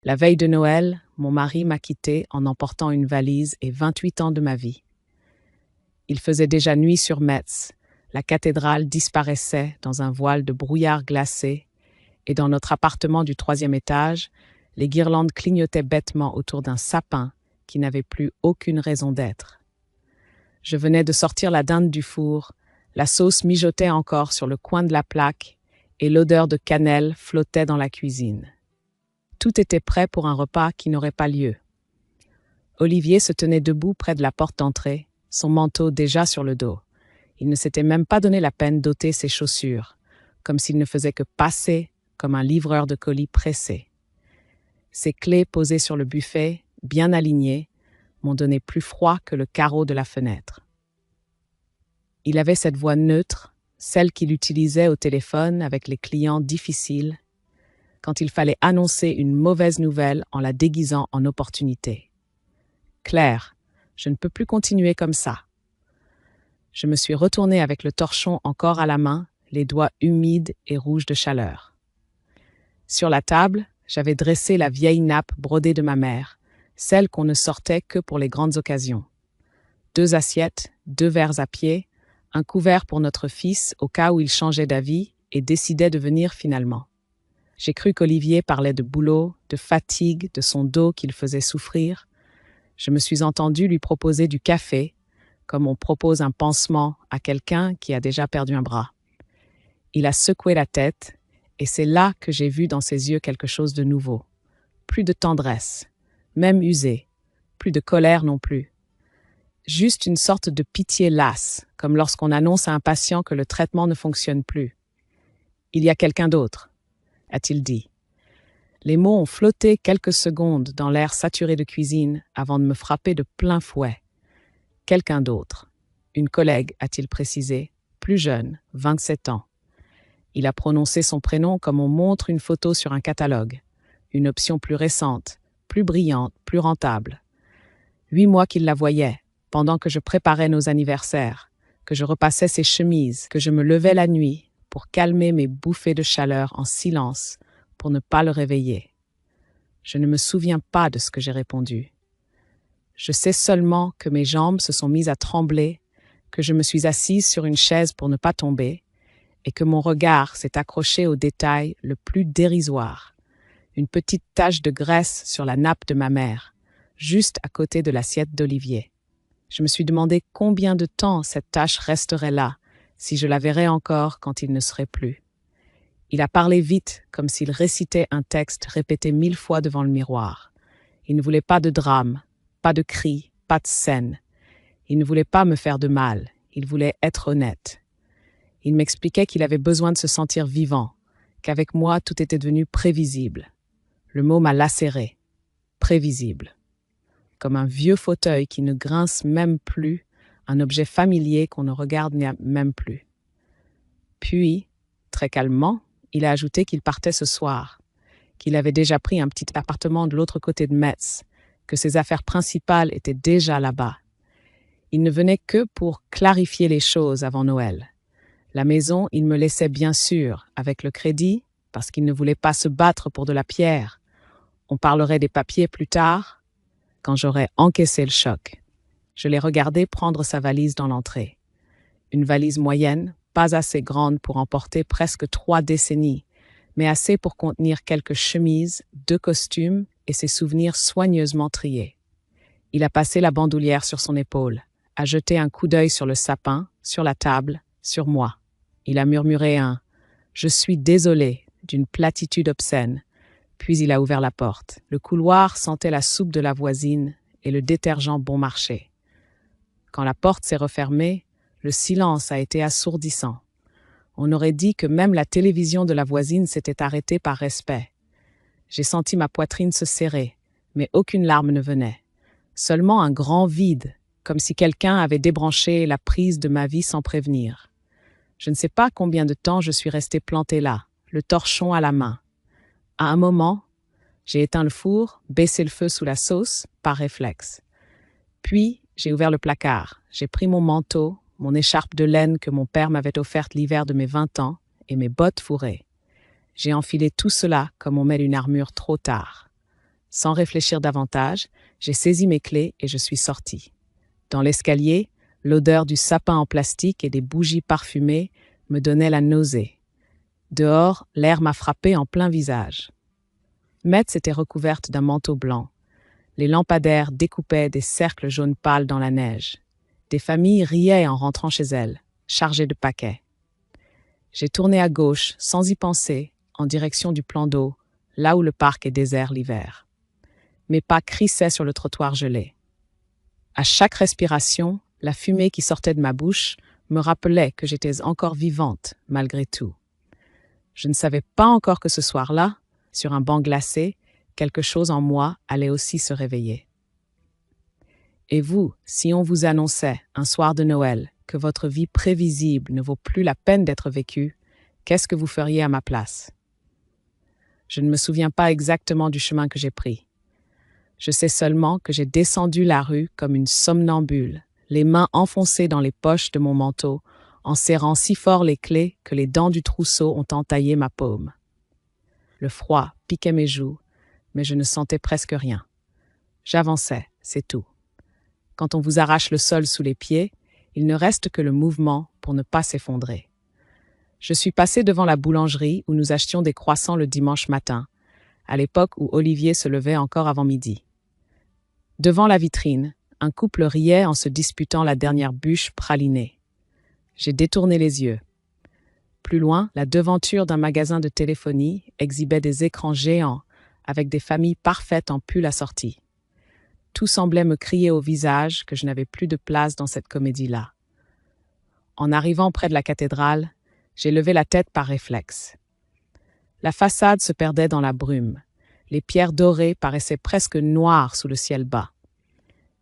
La veille de Noël, mon mari m'a quittée en emportant une valise et 28 ans de ma vie. Il faisait déjà nuit sur Metz, la cathédrale disparaissait dans un voile de brouillard glacé, et dans notre appartement du 3e étage, les guirlandes clignotaient bêtement autour d'un sapin qui n'avait plus aucune raison d'être. Je venais de sortir la dinde du four, la sauce mijotait encore sur le coin de la plaque, et l'odeur de cannelle flottait dans la cuisine. Tout était prêt pour un repas qui n'aurait pas lieu. Olivier se tenait debout près de la porte d'entrée, son manteau déjà sur le dos. Il ne s'était même pas donné la peine d'ôter ses chaussures, comme s'il ne faisait que passer comme un livreur de colis pressé. Ses clés posées sur le buffet, bien alignées, m'ont donné plus froid que le carreau de la fenêtre. Il avait cette voix neutre, celle qu'il utilisait au téléphone avec les clients difficiles, quand il fallait annoncer une mauvaise nouvelle en la déguisant en opportunité. « Claire, je ne peux plus continuer comme ça. » Je me suis retournée avec le torchon encore à la main, les doigts humides et rouges de chaleur. Sur la table, j'avais dressé la vieille nappe brodée de ma mère, celle qu'on ne sortait que pour les grandes occasions. 2 assiettes, 2 verres à pied, un couvert pour notre fils au cas où il changeait d'avis et décidait de venir finalement. J'ai cru qu'Olivier parlait de boulot, de fatigue, de son dos qu'il faisait souffrir. Je me suis entendue lui proposer du café, comme on propose un pansement à quelqu'un qui a déjà perdu un bras. Il a secoué la tête, et c'est là que j'ai vu dans ses yeux quelque chose de nouveau. Plus de tendresse, même usée, plus de colère non plus. Juste une sorte de pitié lasse, comme lorsqu'on annonce à un patient que le traitement ne fonctionne plus. « Il y a quelqu'un d'autre », a-t-il dit. Les mots ont flotté quelques secondes dans l'air saturé de cuisine avant de me frapper de plein fouet. Quelqu'un d'autre. Une collègue, a-t-il précisé, plus jeune, 27 ans. Il a prononcé son prénom comme on montre une photo sur un catalogue. Une option plus récente, plus brillante, plus rentable. 8 mois qu'il la voyait, pendant que je préparais nos anniversaires, que je repassais ses chemises, que je me levais la nuit pour calmer mes bouffées de chaleur en silence, pour ne pas le réveiller. Je ne me souviens pas de ce que j'ai répondu. Je sais seulement que mes jambes se sont mises à trembler, que je me suis assise sur une chaise pour ne pas tomber, et que mon regard s'est accroché au détail le plus dérisoire, une petite tache de graisse sur la nappe de ma mère, juste à côté de l'assiette d'Olivier. Je me suis demandé combien de temps cette tache resterait là, si je la verrais encore quand il ne serait plus. Il a parlé vite, comme s'il récitait un texte répété 1000 fois devant le miroir. Il ne voulait pas de drame, pas de cris, pas de scène. Il ne voulait pas me faire de mal, il voulait être honnête. Il m'expliquait qu'il avait besoin de se sentir vivant, qu'avec moi tout était devenu prévisible. Le mot m'a lacéré. Prévisible. Comme un vieux fauteuil qui ne grince même plus, un objet familier qu'on ne regarde même plus. Puis, très calmement, il a ajouté qu'il partait ce soir, qu'il avait déjà pris un petit appartement de l'autre côté de Metz, que ses affaires principales étaient déjà là-bas. Il ne venait que pour clarifier les choses avant Noël. La maison, il me laissait bien sûr, avec le crédit, parce qu'il ne voulait pas se battre pour de la pierre. On parlerait des papiers plus tard, quand j'aurais encaissé le choc. Je l'ai regardé prendre sa valise dans l'entrée. Une valise moyenne, pas assez grande pour emporter presque 3 décennies, mais assez pour contenir quelques chemises, 2 costumes et ses souvenirs soigneusement triés. Il a passé la bandoulière sur son épaule, a jeté un coup d'œil sur le sapin, sur la table, sur moi. Il a murmuré un « Je suis désolé » d'une platitude obscène, puis il a ouvert la porte. Le couloir sentait la soupe de la voisine et le détergent bon marché. Quand la porte s'est refermée, le silence a été assourdissant. On aurait dit que même la télévision de la voisine s'était arrêtée par respect. J'ai senti ma poitrine se serrer, mais aucune larme ne venait. Seulement un grand vide, comme si quelqu'un avait débranché la prise de ma vie sans prévenir. Je ne sais pas combien de temps je suis restée plantée là, le torchon à la main. À un moment, j'ai éteint le four, baissé le feu sous la sauce, par réflexe. Puis, j'ai ouvert le placard, j'ai pris mon manteau, mon écharpe de laine que mon père m'avait offerte l'hiver de mes 20 ans, et mes bottes fourrées. J'ai enfilé tout cela comme on met une armure trop tard. Sans réfléchir davantage, j'ai saisi mes clés et je suis sortie. Dans l'escalier, l'odeur du sapin en plastique et des bougies parfumées me donnait la nausée. Dehors, l'air m'a frappé en plein visage. Metz était recouverte d'un manteau blanc. Les lampadaires découpaient des cercles jaunes pâles dans la neige. Des familles riaient en rentrant chez elles, chargées de paquets. J'ai tourné à gauche, sans y penser, en direction du plan d'eau, là où le parc est désert l'hiver. Mes pas crissaient sur le trottoir gelé. À chaque respiration, la fumée qui sortait de ma bouche me rappelait que j'étais encore vivante, malgré tout. Je ne savais pas encore que ce soir-là, sur un banc glacé, quelque chose en moi allait aussi se réveiller. Et vous, si on vous annonçait, un soir de Noël, que votre vie prévisible ne vaut plus la peine d'être vécue, qu'est-ce que vous feriez à ma place? Je ne me souviens pas exactement du chemin que j'ai pris. Je sais seulement que j'ai descendu la rue comme une somnambule, les mains enfoncées dans les poches de mon manteau, en serrant si fort les clés que les dents du trousseau ont entaillé ma paume. Le froid piquait mes joues, mais je ne sentais presque rien. J'avançais, c'est tout. Quand on vous arrache le sol sous les pieds, il ne reste que le mouvement pour ne pas s'effondrer. Je suis passé devant la boulangerie où nous achetions des croissants le dimanche matin, à l'époque où Olivier se levait encore avant midi. Devant la vitrine, un couple riait en se disputant la dernière bûche pralinée. J'ai détourné les yeux. Plus loin, la devanture d'un magasin de téléphonie exhibait des écrans géants avec des familles parfaites en pull assortis. Tout semblait me crier au visage que je n'avais plus de place dans cette comédie-là. En arrivant près de la cathédrale, j'ai levé la tête par réflexe. La façade se perdait dans la brume. Les pierres dorées paraissaient presque noires sous le ciel bas.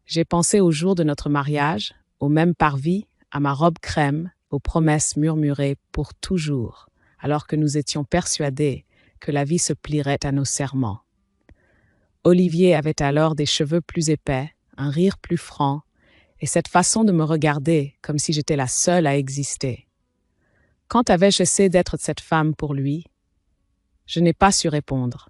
J'ai pensé au jour de notre mariage, au même parvis, à ma robe crème, aux promesses murmurées pour toujours, alors que nous étions persuadés que la vie se plierait à nos serments. Olivier avait alors des cheveux plus épais, un rire plus franc, et cette façon de me regarder comme si j'étais la seule à exister. Quand avais-je essayé d'être cette femme pour lui? Je n'ai pas su répondre.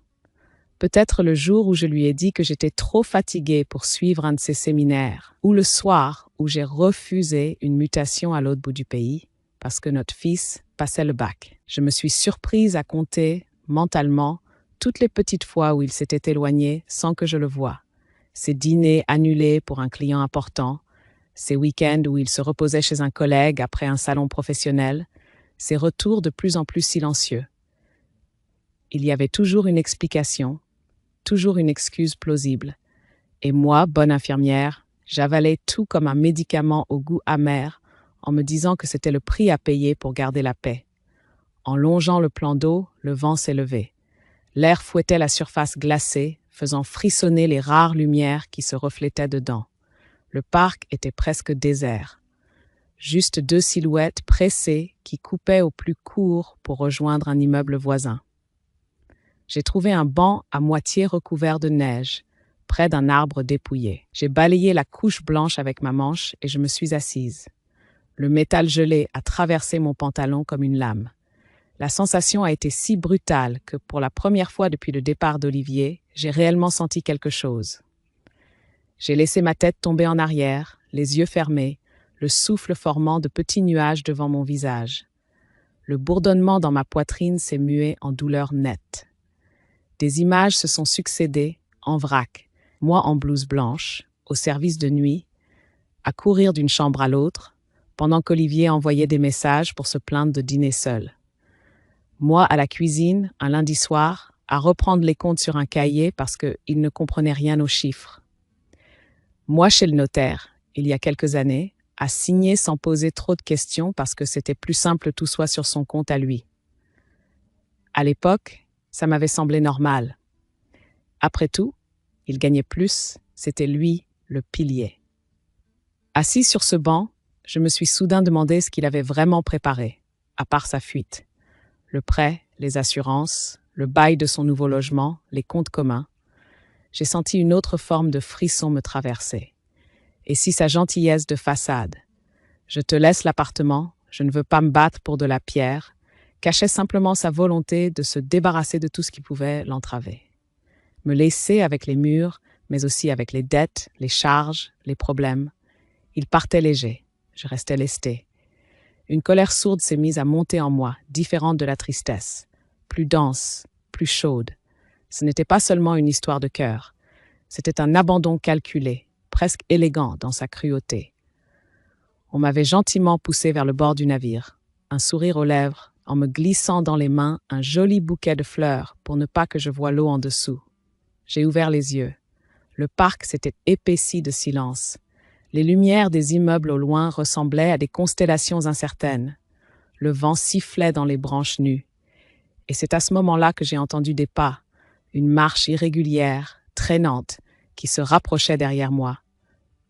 Peut-être le jour où je lui ai dit que j'étais trop fatiguée pour suivre un de ses séminaires, ou le soir où j'ai refusé une mutation à l'autre bout du pays, parce que notre fils passait le bac. Je me suis surprise à compter, mentalement, toutes les petites fois où il s'était éloigné sans que je le voie. Ses dîners annulés pour un client important, ses week-ends où il se reposait chez un collègue après un salon professionnel, ses retours de plus en plus silencieux. Il y avait toujours une explication, toujours une excuse plausible. Et moi, bonne infirmière, j'avalais tout comme un médicament au goût amer en me disant que c'était le prix à payer pour garder la paix. En longeant le plan d'eau, le vent s'est levé. L'air fouettait la surface glacée, faisant frissonner les rares lumières qui se reflétaient dedans. Le parc était presque désert. Juste deux silhouettes pressées qui coupaient au plus court pour rejoindre un immeuble voisin. J'ai trouvé un banc à moitié recouvert de neige, près d'un arbre dépouillé. J'ai balayé la couche blanche avec ma manche et je me suis assise. Le métal gelé a traversé mon pantalon comme une lame. La sensation a été si brutale que pour la première fois depuis le départ d'Olivier, j'ai réellement senti quelque chose. J'ai laissé ma tête tomber en arrière, les yeux fermés, le souffle formant de petits nuages devant mon visage. Le bourdonnement dans ma poitrine s'est mué en douleur nette. Des images se sont succédées, en vrac, moi en blouse blanche, au service de nuit, à courir d'une chambre à l'autre, pendant qu'Olivier envoyait des messages pour se plaindre de dîner seul. Moi à la cuisine, un lundi soir, à reprendre les comptes sur un cahier parce qu'il ne comprenait rien aux chiffres. Moi chez le notaire, il y a quelques années, à signer sans poser trop de questions parce que c'était plus simple tout soit sur son compte à lui. À l'époque, ça m'avait semblé normal. Après tout, il gagnait plus, c'était lui le pilier. Assis sur ce banc, je me suis soudain demandé ce qu'il avait vraiment préparé, à part sa fuite. Le prêt, les assurances, le bail de son nouveau logement, les comptes communs. J'ai senti une autre forme de frisson me traverser. Et si sa gentillesse de façade, je te laisse l'appartement, je ne veux pas me battre pour de la pierre, cachait simplement sa volonté de se débarrasser de tout ce qui pouvait l'entraver. me laisser avec les murs, mais aussi avec les dettes, les charges, les problèmes. Il partait léger, je restais lestée. Une colère sourde s'est mise à monter en moi, différente de la tristesse, plus dense, plus chaude. Ce n'était pas seulement une histoire de cœur, c'était un abandon calculé, presque élégant dans sa cruauté. On m'avait gentiment poussé vers le bord du navire, un sourire aux lèvres, en me glissant dans les mains un joli bouquet de fleurs pour ne pas que je voie l'eau en dessous. J'ai ouvert les yeux. Le parc s'était épaissi de silence. Les lumières des immeubles au loin ressemblaient à des constellations incertaines. Le vent sifflait dans les branches nues. Et c'est à ce moment-là que j'ai entendu des pas, une marche irrégulière, traînante, qui se rapprochait derrière moi.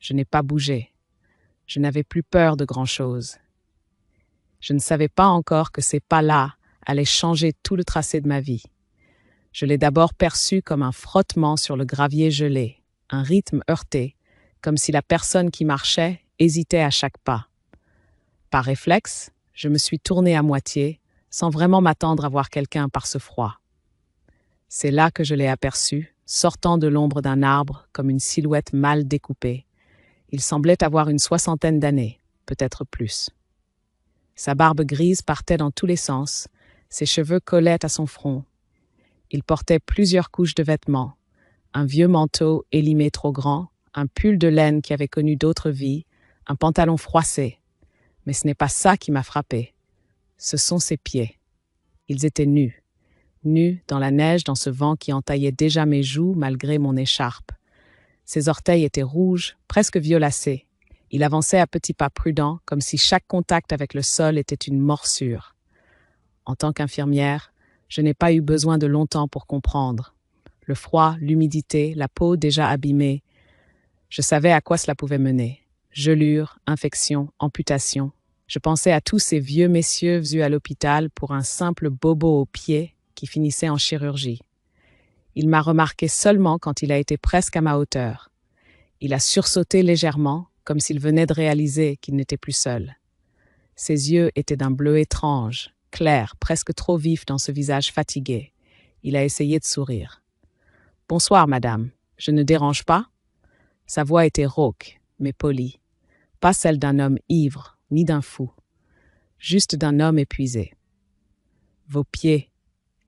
Je n'ai pas bougé. Je n'avais plus peur de grand-chose. Je ne savais pas encore que ces pas-là allaient changer tout le tracé de ma vie. Je l'ai d'abord perçu comme un frottement sur le gravier gelé, un rythme heurté, comme si la personne qui marchait hésitait à chaque pas. Par réflexe, je me suis tournée à moitié, sans vraiment m'attendre à voir quelqu'un par ce froid. C'est là que je l'ai aperçu, sortant de l'ombre d'un arbre comme une silhouette mal découpée. Il semblait avoir une 60aine d'années, peut-être plus. Sa barbe grise partait dans tous les sens, ses cheveux collaient à son front. Il portait plusieurs couches de vêtements, un vieux manteau élimé trop grand, un pull de laine qui avait connu d'autres vies, un pantalon froissé. Mais ce n'est pas ça qui m'a frappé. Ce sont ses pieds. Ils étaient nus dans la neige, dans ce vent qui entaillait déjà mes joues malgré mon écharpe. Ses orteils étaient rouges, presque violacés. Il avançait à petits pas prudents, comme si chaque contact avec le sol était une morsure. En tant qu'infirmière, je n'ai pas eu besoin de longtemps pour comprendre. Le froid, l'humidité, la peau déjà abîmée. Je savais à quoi cela pouvait mener. Gelure, infection, amputation. Je pensais à tous ces vieux messieurs vus à l'hôpital pour un simple bobo au pied qui finissait en chirurgie. Il m'a remarqué seulement quand il a été presque à ma hauteur. Il a sursauté légèrement, comme s'il venait de réaliser qu'il n'était plus seul. Ses yeux étaient d'un bleu étrange, clair, presque trop vif dans ce visage fatigué. Il a essayé de sourire. « Bonsoir, madame. Je ne dérange pas ?» Sa voix était rauque, mais polie. Pas celle d'un homme ivre, ni d'un fou. Juste d'un homme épuisé. « Vos pieds »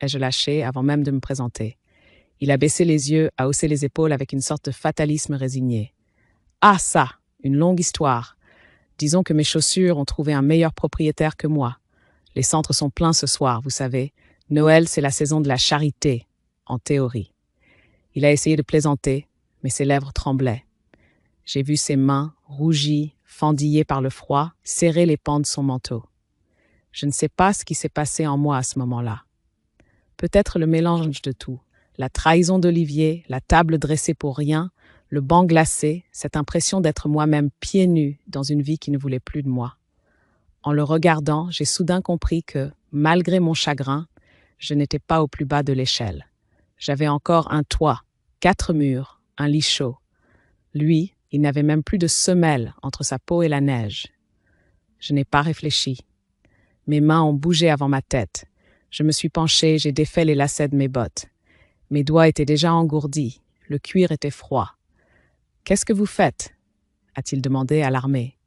ai-je lâché avant même de me présenter. Il a baissé les yeux, a haussé les épaules avec une sorte de fatalisme résigné. « Ah ça, une longue histoire. Disons que mes chaussures ont trouvé un meilleur propriétaire que moi. Les centres sont pleins ce soir, vous savez. Noël, c'est la saison de la charité, en théorie. » Il a essayé de plaisanter, mais ses lèvres tremblaient. J'ai vu ses mains, rougies, fendillées par le froid, serrer les pans de son manteau. Je ne sais pas ce qui s'est passé en moi à ce moment-là. Peut-être le mélange de tout. La trahison d'Olivier, la table dressée pour rien, le banc glacé, cette impression d'être moi-même pieds nus dans une vie qui ne voulait plus de moi. En le regardant, j'ai soudain compris que, malgré mon chagrin, je n'étais pas au plus bas de l'échelle. J'avais encore un toit, 4 murs, un lit chaud. Lui, il n'avait même plus de semelle entre sa peau et la neige. Je n'ai pas réfléchi. Mes mains ont bougé avant ma tête. Je me suis penchée, j'ai défait les lacets de mes bottes. Mes doigts étaient déjà engourdis, le cuir était froid. « Qu'est-ce que vous faites ?» a-t-il demandé, alarmé.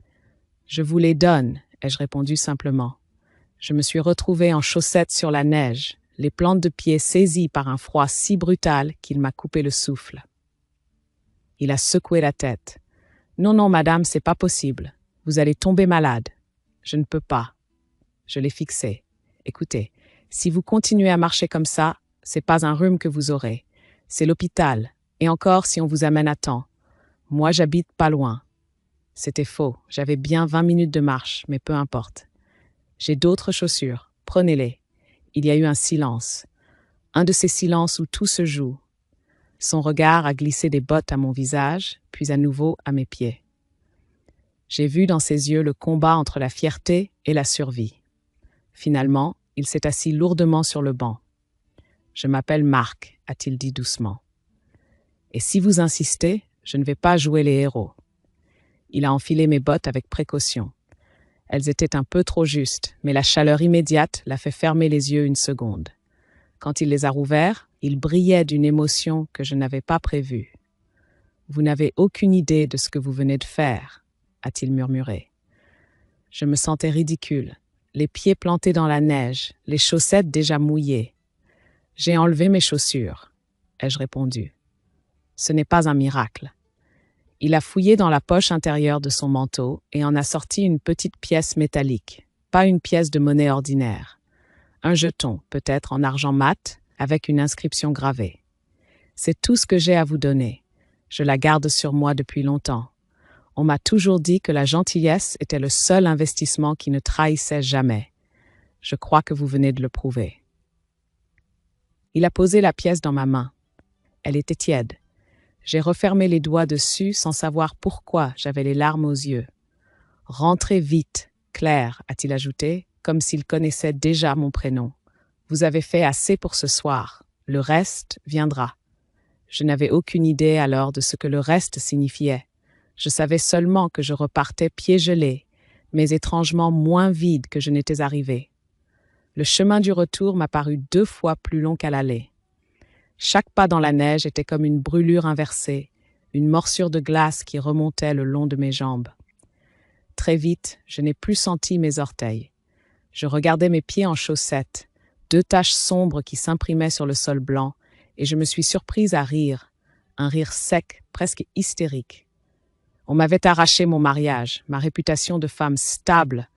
« Je vous les donne », ai-je répondu simplement. Je me suis retrouvée en chaussettes sur la neige, les plantes de pied saisies par un froid si brutal qu'il m'a coupé le souffle. Il a secoué la tête. « Non, non, madame, c'est pas possible. Vous allez tomber malade. »« Je ne peux pas. » Je l'ai fixé. « Écoutez, si vous continuez à marcher comme ça, c'est pas un rhume que vous aurez. C'est l'hôpital. Et encore si on vous amène à temps. Moi, j'habite pas loin. » C'était faux. J'avais bien 20 minutes de marche, mais peu importe. « J'ai d'autres chaussures. Prenez-les. » Il y a eu un silence. Un de ces silences où tout se joue. Son regard a glissé des bottes à mon visage, puis à nouveau à mes pieds. J'ai vu dans ses yeux le combat entre la fierté et la survie. Finalement, il s'est assis lourdement sur le banc. « Je m'appelle Marc », a-t-il dit doucement. « Et si vous insistez, je ne vais pas jouer les héros. » Il a enfilé mes bottes avec précaution. Elles étaient un peu trop justes, mais la chaleur immédiate l'a fait fermer les yeux une seconde. Quand il les a rouverts, il brillait d'une émotion que je n'avais pas prévue. « Vous n'avez aucune idée de ce que vous venez de faire », a-t-il murmuré. Je me sentais ridicule, les pieds plantés dans la neige, les chaussettes déjà mouillées. « J'ai enlevé mes chaussures », ai-je répondu. Ce n'est pas un miracle. Il a fouillé dans la poche intérieure de son manteau et en a sorti une petite pièce métallique, pas une pièce de monnaie ordinaire. Un jeton, peut-être en argent mat, avec une inscription gravée. C'est tout ce que j'ai à vous donner. Je la garde sur moi depuis longtemps. On m'a toujours dit que la gentillesse était le seul investissement qui ne trahissait jamais. Je crois que vous venez de le prouver. Il a posé la pièce dans ma main. Elle était tiède. J'ai refermé les doigts dessus sans savoir pourquoi j'avais les larmes aux yeux. « Rentrez vite, Claire », a-t-il ajouté, comme s'il connaissait déjà mon prénom. « Vous avez fait assez pour ce soir. Le reste viendra. » Je n'avais aucune idée alors de ce que le reste signifiait. Je savais seulement que je repartais pieds gelés, mais étrangement moins vide que je n'étais arrivé. Le chemin du retour m'a paru 2 fois plus long qu'à l'aller. Chaque pas dans la neige était comme une brûlure inversée, une morsure de glace qui remontait le long de mes jambes. Très vite, je n'ai plus senti mes orteils. Je regardais mes pieds en chaussettes, 2 taches sombres qui s'imprimaient sur le sol blanc, et je me suis surprise à rire, un rire sec, presque hystérique. On m'avait arraché mon mariage, ma réputation de femme stable,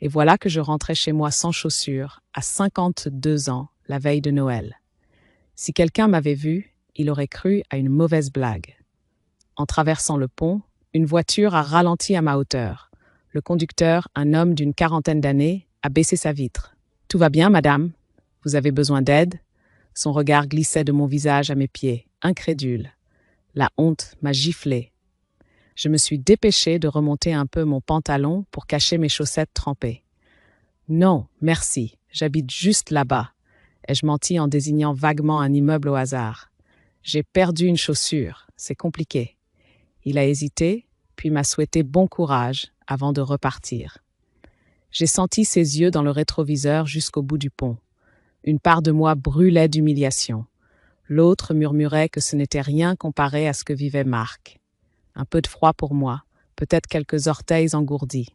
et voilà que je rentrais chez moi sans chaussures, à 52 ans, la veille de Noël. Si quelqu'un m'avait vu, il aurait cru à une mauvaise blague. En traversant le pont, une voiture a ralenti à ma hauteur. Le conducteur, un homme d'une 40aine d'années, a baissé sa vitre. « Tout va bien, madame? Vous avez besoin d'aide ?» Son regard glissait de mon visage à mes pieds, incrédule. La honte m'a giflé. Je me suis dépêchée de remonter un peu mon pantalon pour cacher mes chaussettes trempées. « Non, merci, j'habite juste là-bas. » ai-je menti en désignant vaguement un immeuble au hasard. « J'ai perdu une chaussure, c'est compliqué. » Il a hésité, puis m'a souhaité bon courage avant de repartir. J'ai senti ses yeux dans le rétroviseur jusqu'au bout du pont. Une part de moi brûlait d'humiliation. L'autre murmurait que ce n'était rien comparé à ce que vivait Marc. Un peu de froid pour moi, peut-être quelques orteils engourdis.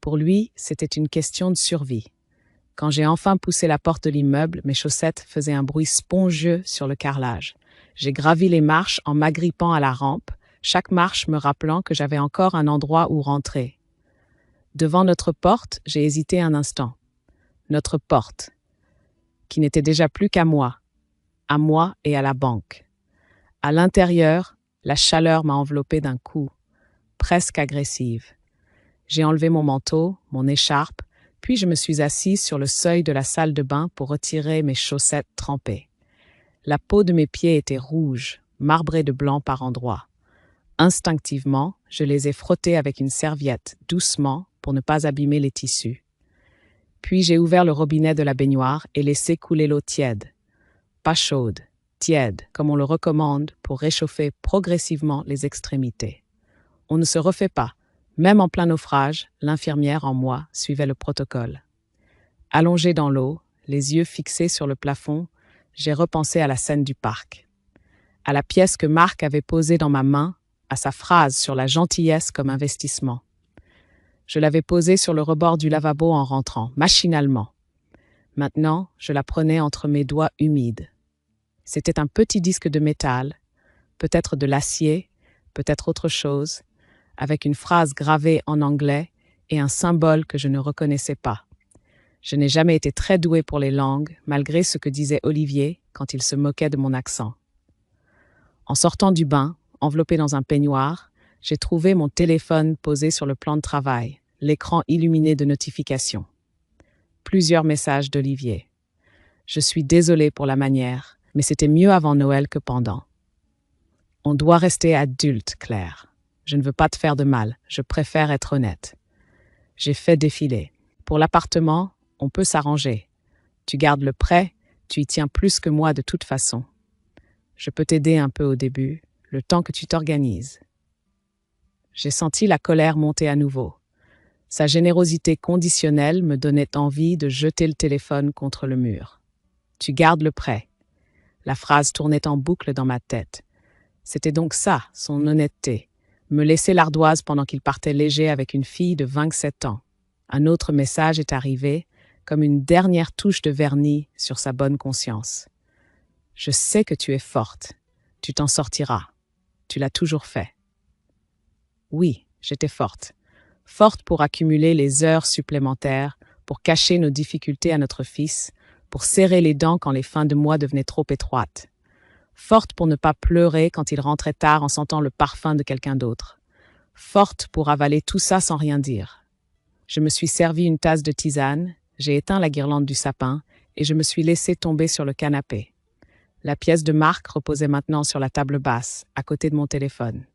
Pour lui, c'était une question de survie. Quand j'ai enfin poussé la porte de l'immeuble, mes chaussettes faisaient un bruit spongieux sur le carrelage. J'ai gravi les marches en m'agrippant à la rampe, chaque marche me rappelant que j'avais encore un endroit où rentrer. Devant notre porte, j'ai hésité un instant. Notre porte, qui n'était déjà plus qu'à moi et à la banque. À l'intérieur, la chaleur m'a enveloppée d'un coup, presque agressive. J'ai enlevé mon manteau, mon écharpe, puis je me suis assise sur le seuil de la salle de bain pour retirer mes chaussettes trempées. La peau de mes pieds était rouge, marbrée de blanc par endroits. Instinctivement, je les ai frottés avec une serviette, doucement, pour ne pas abîmer les tissus. Puis j'ai ouvert le robinet de la baignoire et laissé couler l'eau tiède. Pas chaude, tiède, comme on le recommande pour réchauffer progressivement les extrémités. On ne se refait pas. Même en plein naufrage, l'infirmière en moi suivait le protocole. Allongée dans l'eau, les yeux fixés sur le plafond, j'ai repensé à la scène du parc. À la pièce que Marc avait posée dans ma main, à sa phrase sur la gentillesse comme investissement. Je l'avais posée sur le rebord du lavabo en rentrant, machinalement. Maintenant, je la prenais entre mes doigts humides. C'était un petit disque de métal, peut-être de l'acier, peut-être autre chose, avec une phrase gravée en anglais et un symbole que je ne reconnaissais pas. Je n'ai jamais été très douée pour les langues, malgré ce que disait Olivier quand il se moquait de mon accent. En sortant du bain, enveloppé dans un peignoir, j'ai trouvé mon téléphone posé sur le plan de travail, l'écran illuminé de notifications. Plusieurs messages d'Olivier. Je suis désolée pour la manière, mais c'était mieux avant Noël que pendant. On doit rester adulte, Claire. Je ne veux pas te faire de mal, je préfère être honnête. J'ai fait défiler. Pour l'appartement, on peut s'arranger. Tu gardes le prêt, tu y tiens plus que moi de toute façon. Je peux t'aider un peu au début, le temps que tu t'organises. J'ai senti la colère monter à nouveau. Sa générosité conditionnelle me donnait envie de jeter le téléphone contre le mur. Tu gardes le prêt. La phrase tournait en boucle dans ma tête. C'était donc ça, son honnêteté. Me laisser l'ardoise pendant qu'il partait léger avec une fille de 27 ans. Un autre message est arrivé, comme une dernière touche de vernis sur sa bonne conscience. Je sais que tu es forte. Tu t'en sortiras. Tu l'as toujours fait. Oui, j'étais forte. Forte pour accumuler les heures supplémentaires, pour cacher nos difficultés à notre fils, pour serrer les dents quand les fins de mois devenaient trop étroites. Forte pour ne pas pleurer quand il rentrait tard en sentant le parfum de quelqu'un d'autre. Forte pour avaler tout ça sans rien dire. Je me suis servi une tasse de tisane, j'ai éteint la guirlande du sapin et je me suis laissé tomber sur le canapé. La pièce de marque reposait maintenant sur la table basse, à côté de mon téléphone.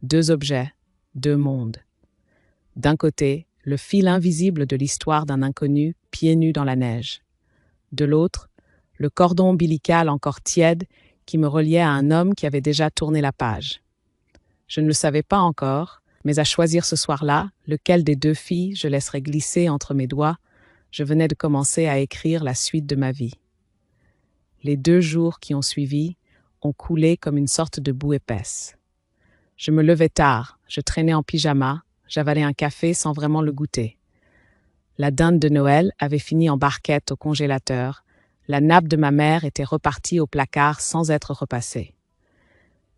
2 objets, 2 mondes. D'un côté, le fil invisible de l'histoire d'un inconnu pieds nus dans la neige. De l'autre, le cordon ombilical encore tiède qui me reliait à un homme qui avait déjà tourné la page. Je ne le savais pas encore, mais à choisir ce soir-là, lequel des 2 filles je laisserais glisser entre mes doigts, je venais de commencer à écrire la suite de ma vie. Les 2 jours qui ont suivi ont coulé comme une sorte de boue épaisse. Je me levais tard, je traînais en pyjama, j'avalais un café sans vraiment le goûter. La dinde de Noël avait fini en barquette au congélateur, la nappe de ma mère était repartie au placard sans être repassée.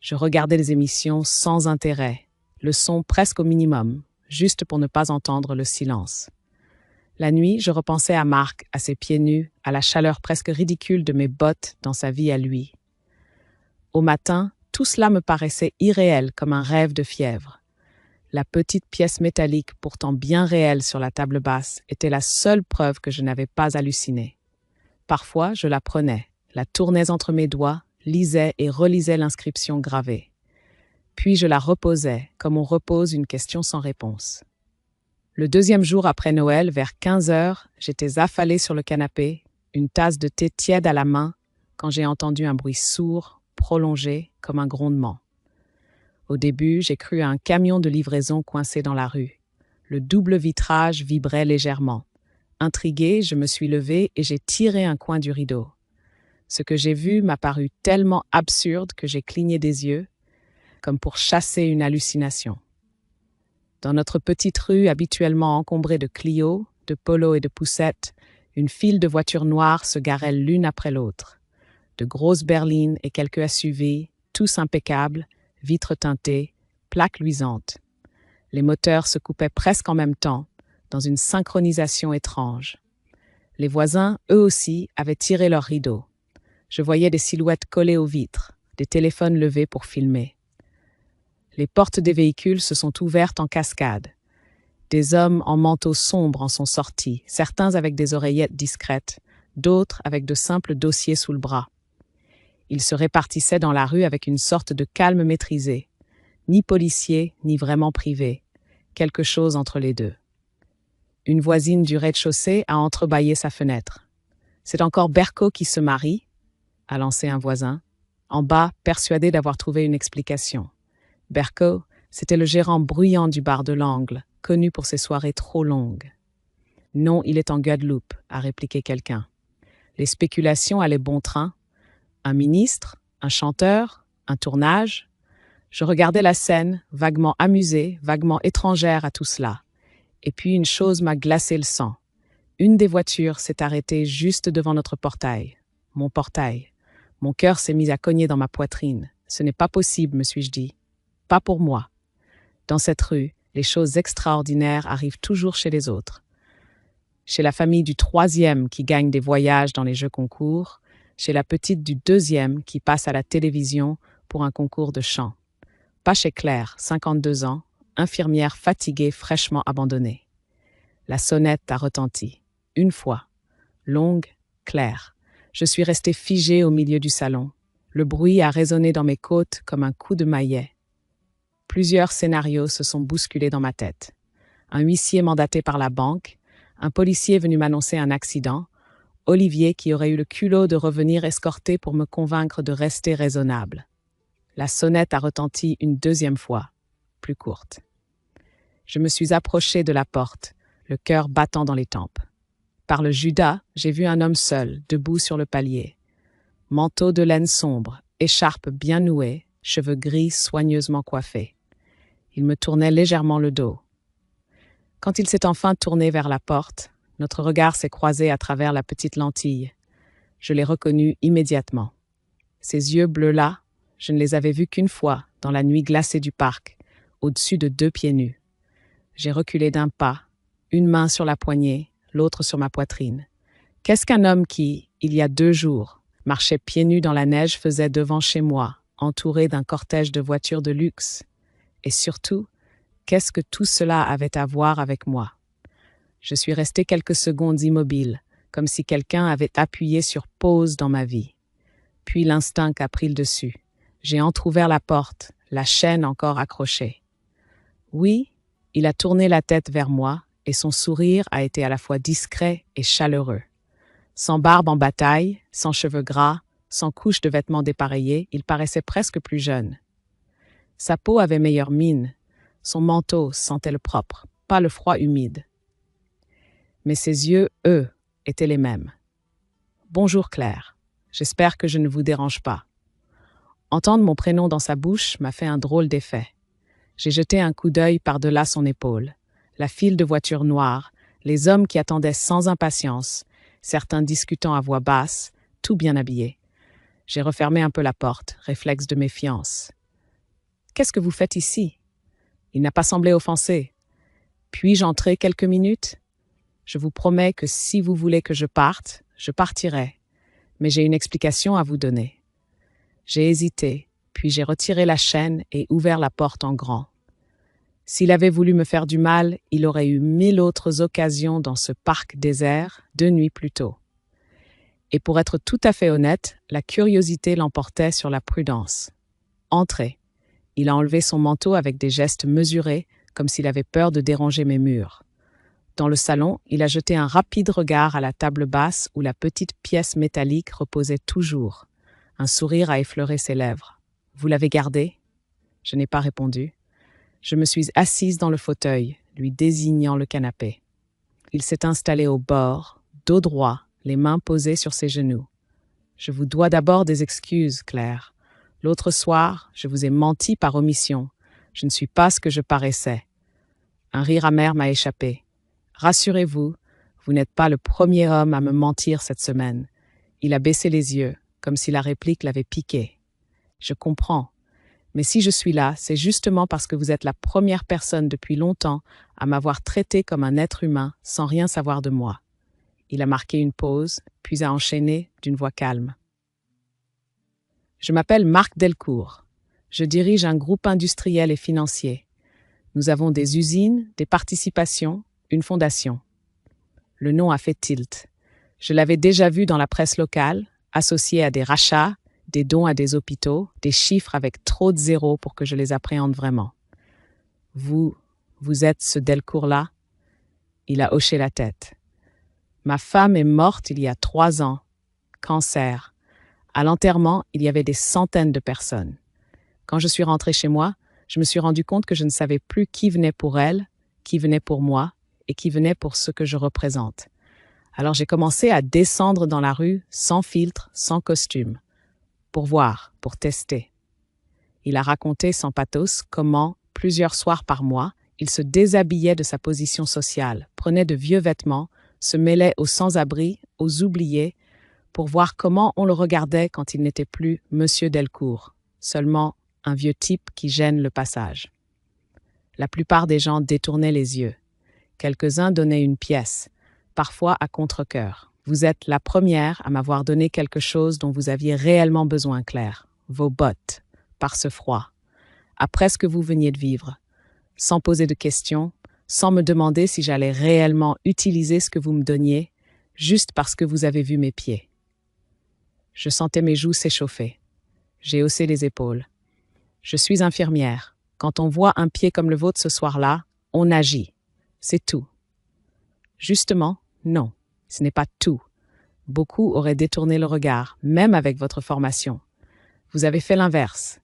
Je regardais les émissions sans intérêt, le son presque au minimum, juste pour ne pas entendre le silence. La nuit, je repensais à Marc, à ses pieds nus, à la chaleur presque ridicule de mes bottes dans sa vie à lui. Au matin, tout cela me paraissait irréel comme un rêve de fièvre. La petite pièce métallique, pourtant bien réelle sur la table basse, était la seule preuve que je n'avais pas halluciné. Parfois, je la prenais, la tournais entre mes doigts, lisais et relisais l'inscription gravée. Puis je la reposais, comme on repose une question sans réponse. Le 2e jour après Noël, vers 15 heures, j'étais affalée sur le canapé, une tasse de thé tiède à la main, quand j'ai entendu un bruit sourd, prolongé, comme un grondement. Au début, j'ai cru à un camion de livraison coincé dans la rue. Le double vitrage vibrait légèrement. Intriguée, je me suis levée et j'ai tiré un coin du rideau. Ce que j'ai vu m'a paru tellement absurde que j'ai cligné des yeux, comme pour chasser une hallucination. Dans notre petite rue habituellement encombrée de Clio, de Polo et de Poussette, une file de voitures noires se garait l'une après l'autre. De grosses berlines et quelques SUV, tous impeccables, vitres teintées, plaques luisantes. Les moteurs se coupaient presque en même temps, dans une synchronisation étrange. Les voisins, eux aussi, avaient tiré leurs rideaux. Je voyais des silhouettes collées aux vitres, des téléphones levés pour filmer. Les portes des véhicules se sont ouvertes en cascade. Des hommes en manteaux sombres en sont sortis, certains avec des oreillettes discrètes, d'autres avec de simples dossiers sous le bras. Ils se répartissaient dans la rue avec une sorte de calme maîtrisé, ni policier, ni vraiment privé, quelque chose entre les deux. Une voisine du rez-de-chaussée a entrebâillé sa fenêtre. « C'est encore Berco qui se marie ?» a lancé un voisin, en bas, persuadé d'avoir trouvé une explication. Berco, c'était le gérant bruyant du bar de l'Angle, connu pour ses soirées trop longues. « Non, il est en Guadeloupe », a répliqué quelqu'un. Les spéculations allaient bon train. Un ministre, un chanteur, un tournage. Je regardais la scène, vaguement amusée, vaguement étrangère à tout cela. Et puis une chose m'a glacé le sang. Une des voitures s'est arrêtée juste devant notre portail. Mon portail. Mon cœur s'est mis à cogner dans ma poitrine. Ce n'est pas possible, me suis-je dit. Pas pour moi. Dans cette rue, les choses extraordinaires arrivent toujours chez les autres. Chez la famille du 3e qui gagne des voyages dans les jeux concours, chez la petite du 2e qui passe à la télévision pour un concours de chant. Pas chez Claire, 52 ans, infirmière fatiguée fraîchement abandonnée. La sonnette a retenti. Une fois. Longue, claire. Je suis restée figée au milieu du salon. Le bruit a résonné dans mes côtes comme un coup de maillet. Plusieurs scénarios se sont bousculés dans ma tête. Un huissier mandaté par la banque, un policier venu m'annoncer un accident, Olivier qui aurait eu le culot de revenir escorter pour me convaincre de rester raisonnable. La sonnette a retenti une 2e fois, plus courte. Je me suis approchée de la porte, le cœur battant dans les tempes. Par le Judas, j'ai vu un homme seul, debout sur le palier. Manteau de laine sombre, écharpe bien nouée, cheveux gris soigneusement coiffés. Il me tournait légèrement le dos. Quand il s'est enfin tourné vers la porte, notre regard s'est croisé à travers la petite lentille. Je l'ai reconnu immédiatement. Ces yeux bleus-là, je ne les avais vus qu'une fois, dans la nuit glacée du parc, au-dessus de 2 pieds nus. J'ai reculé d'un pas, une main sur la poignée, l'autre sur ma poitrine. Qu'est-ce qu'un homme qui, il y a 2 jours, marchait pieds nus dans la neige faisait devant chez moi, entouré d'un cortège de voitures de luxe? Et surtout, qu'est-ce que tout cela avait à voir avec moi? Je suis resté quelques secondes immobile, comme si quelqu'un avait appuyé sur pause dans ma vie. Puis l'instinct a pris le dessus. J'ai entrouvert la porte, la chaîne encore accrochée. Oui, il a tourné la tête vers moi et son sourire a été à la fois discret et chaleureux. Sans barbe en bataille, sans cheveux gras, sans couche de vêtements dépareillés, il paraissait presque plus jeune. Sa peau avait meilleure mine, son manteau sentait le propre, pas le froid humide. Mais ses yeux, eux, étaient les mêmes. « Bonjour Claire, j'espère que je ne vous dérange pas. » Entendre mon prénom dans sa bouche m'a fait un drôle d'effet. J'ai jeté un coup d'œil par-delà son épaule. La file de voitures noires, les hommes qui attendaient sans impatience, certains discutant à voix basse, tout bien habillés. J'ai refermé un peu la porte, réflexe de méfiance. « Qu'est-ce que vous faites ici ?» Il n'a pas semblé offensé. « Puis-je entrer quelques minutes ? Je vous promets que si vous voulez que je parte, je partirai. Mais j'ai une explication à vous donner. » J'ai hésité, puis j'ai retiré la chaîne et ouvert la porte en grand. S'il avait voulu me faire du mal, il aurait eu 1000 autres occasions dans ce parc désert 2 nuits plus tôt. Et pour être tout à fait honnête, la curiosité l'emportait sur la prudence. « Entrez. » Il a enlevé son manteau avec des gestes mesurés, comme s'il avait peur de déranger mes murs. Dans le salon, il a jeté un rapide regard à la table basse où la petite pièce métallique reposait toujours. Un sourire a effleuré ses lèvres. « Vous l'avez gardé ?» Je n'ai pas répondu. Je me suis assise dans le fauteuil, lui désignant le canapé. Il s'est installé au bord, dos droit, les mains posées sur ses genoux. « Je vous dois d'abord des excuses, Claire. L'autre soir, je vous ai menti par omission. Je ne suis pas ce que je paraissais. » Un rire amer m'a échappé. « Rassurez-vous, vous n'êtes pas le premier homme à me mentir cette semaine. » Il a baissé les yeux, comme si la réplique l'avait piqué. « Je comprends. Mais si je suis là, c'est justement parce que vous êtes la première personne depuis longtemps à m'avoir traité comme un être humain sans rien savoir de moi. » Il a marqué une pause, puis a enchaîné d'une voix calme. « Je m'appelle Marc Delcourt. Je dirige un groupe industriel et financier. Nous avons des usines, des participations, une fondation. » Le nom a fait tilt. Je l'avais déjà vu dans la presse locale, associé à des rachats, des dons à des hôpitaux, des chiffres avec trop de zéros pour que je les appréhende vraiment. « Vous êtes ce Delcourt-là » Il a hoché la tête. « Ma femme est morte il y a 3 ans. Cancer. À l'enterrement, il y avait des centaines de personnes. Quand je suis rentrée chez moi, je me suis rendu compte que je ne savais plus qui venait pour elle, qui venait pour moi et qui venait pour ce que je représente. Alors j'ai commencé à descendre dans la rue sans filtre, sans costume, pour voir, pour tester. » Il a raconté sans pathos comment, plusieurs soirs par mois, il se déshabillait de sa position sociale, prenait de vieux vêtements, se mêlait aux sans-abri, aux oubliés, pour voir comment on le regardait quand il n'était plus Monsieur Delcourt, seulement un vieux type qui gêne le passage. La plupart des gens détournaient les yeux. Quelques-uns donnaient une pièce, parfois à contre-cœur. « Vous êtes la première à m'avoir donné quelque chose dont vous aviez réellement besoin, Claire. Vos bottes, par ce froid. Après ce que vous veniez de vivre. Sans poser de questions, sans me demander si j'allais réellement utiliser ce que vous me donniez, juste parce que vous avez vu mes pieds. » Je sentais mes joues s'échauffer. J'ai haussé les épaules. Je suis infirmière. Quand on voit un pied comme le vôtre ce soir-là, on agit. C'est tout. Justement, non, ce n'est pas tout. Beaucoup auraient détourné le regard, même avec votre formation. Vous avez fait l'inverse.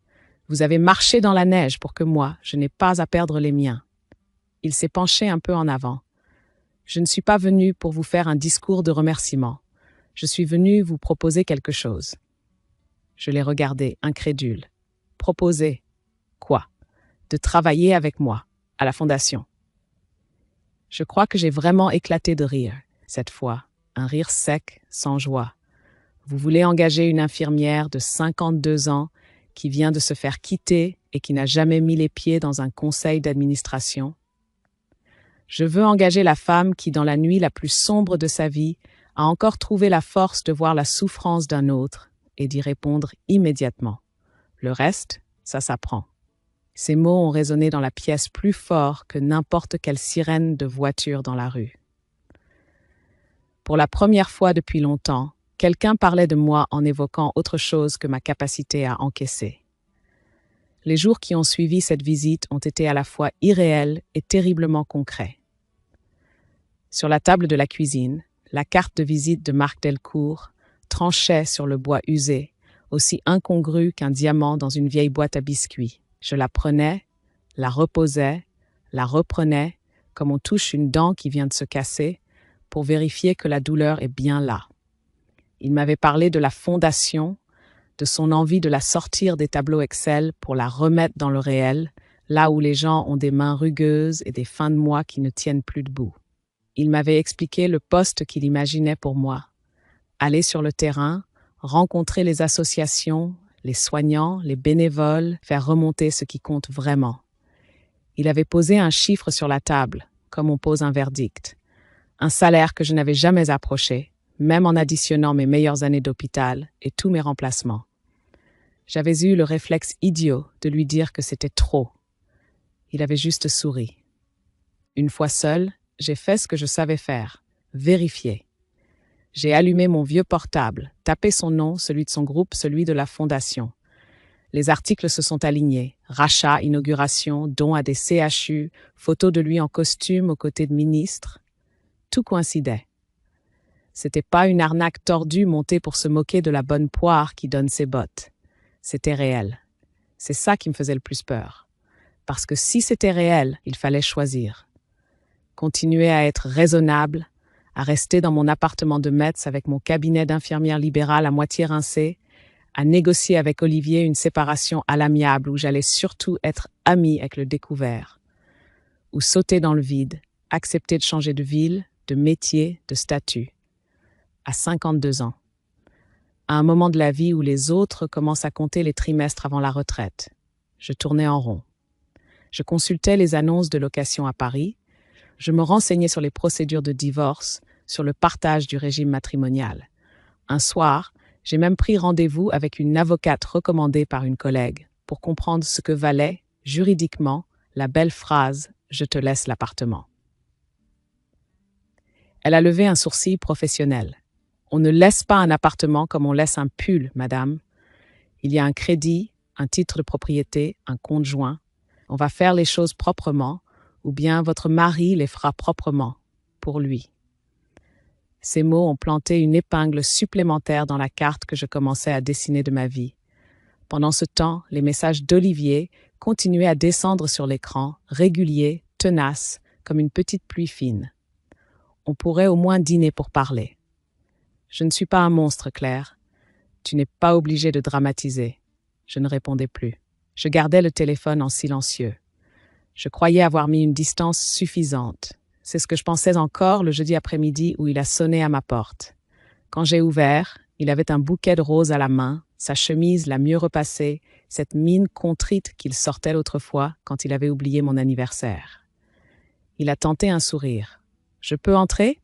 Vous avez marché dans la neige pour que moi, je n'ai pas à perdre les miens. Il s'est penché un peu en avant. Je ne suis pas venu pour vous faire un discours de remerciement. Je suis venu vous proposer quelque chose. Je l'ai regardé, incrédule. Proposer quoi? De travailler avec moi, à la fondation. Je crois que j'ai vraiment éclaté de rire, cette fois, un rire sec, sans joie. Vous voulez engager une infirmière de 52 ans qui vient de se faire quitter et qui n'a jamais mis les pieds dans un conseil d'administration? Je veux engager la femme qui, dans la nuit la plus sombre de sa vie, a encore trouvé la force de voir la souffrance d'un autre et d'y répondre immédiatement. Le reste, ça s'apprend. Ces mots ont résonné dans la pièce plus fort que n'importe quelle sirène de voiture dans la rue. Pour la première fois depuis longtemps, quelqu'un parlait de moi en évoquant autre chose que ma capacité à encaisser. Les jours qui ont suivi cette visite ont été à la fois irréels et terriblement concrets. Sur la table de la cuisine, la carte de visite de Marc Delcourt tranchait sur le bois usé, aussi incongru qu'un diamant dans une vieille boîte à biscuits. Je la prenais, la reposais, la reprenais, comme on touche une dent qui vient de se casser, pour vérifier que la douleur est bien là. Il m'avait parlé de la fondation, de son envie de la sortir des tableaux Excel pour la remettre dans le réel, là où les gens ont des mains rugueuses et des fins de mois qui ne tiennent plus debout. Il m'avait expliqué le poste qu'il imaginait pour moi. Aller sur le terrain, rencontrer les associations, les soignants, les bénévoles, faire remonter ce qui compte vraiment. Il avait posé un chiffre sur la table, comme on pose un verdict. Un salaire que je n'avais jamais approché, même en additionnant mes meilleures années d'hôpital et tous mes remplacements. J'avais eu le réflexe idiot de lui dire que c'était trop. Il avait juste souri. Une fois seul, j'ai fait ce que je savais faire, vérifier. J'ai allumé mon vieux portable, tapé son nom, celui de son groupe, celui de la fondation. Les articles se sont alignés. Rachat, inauguration, dons à des CHU, photos de lui en costume aux côtés de ministres. Tout coïncidait. C'était pas une arnaque tordue montée pour se moquer de la bonne poire qui donne ses bottes. C'était réel. C'est ça qui me faisait le plus peur. Parce que si c'était réel, il fallait choisir. Continuer à être raisonnable, à rester dans mon appartement de Metz avec mon cabinet d'infirmière libérale à moitié rincé, à négocier avec Olivier une séparation à l'amiable où j'allais surtout être amie avec le découvert. Ou sauter dans le vide, accepter de changer de ville, de métier, de statut. À 52 ans. À un moment de la vie où les autres commencent à compter les trimestres avant la retraite. Je tournais en rond. Je consultais les annonces de location à Paris. Je me renseignais sur les procédures de divorce, sur le partage du régime matrimonial. Un soir, j'ai même pris rendez-vous avec une avocate recommandée par une collègue pour comprendre ce que valait, juridiquement, la belle phrase « Je te laisse l'appartement ». Elle a levé un sourcil professionnel. On ne laisse pas un appartement comme on laisse un pull, madame. Il y a un crédit, un titre de propriété, un compte joint. On va faire les choses proprement, ou bien votre mari les fera proprement, pour lui. Ces mots ont planté une épingle supplémentaire dans la carte que je commençais à dessiner de ma vie. Pendant ce temps, les messages d'Olivier continuaient à descendre sur l'écran, réguliers, tenaces, comme une petite pluie fine. On pourrait au moins dîner pour parler. Je ne suis pas un monstre, Claire. Tu n'es pas obligée de dramatiser. Je ne répondais plus. Je gardais le téléphone en silencieux. Je croyais avoir mis une distance suffisante. C'est ce que je pensais encore le jeudi après-midi où il a sonné à ma porte. Quand j'ai ouvert, il avait un bouquet de roses à la main, sa chemise la mieux repassée, cette mine contrite qu'il sortait l'autre fois quand il avait oublié mon anniversaire. Il a tenté un sourire. « Je peux entrer » ?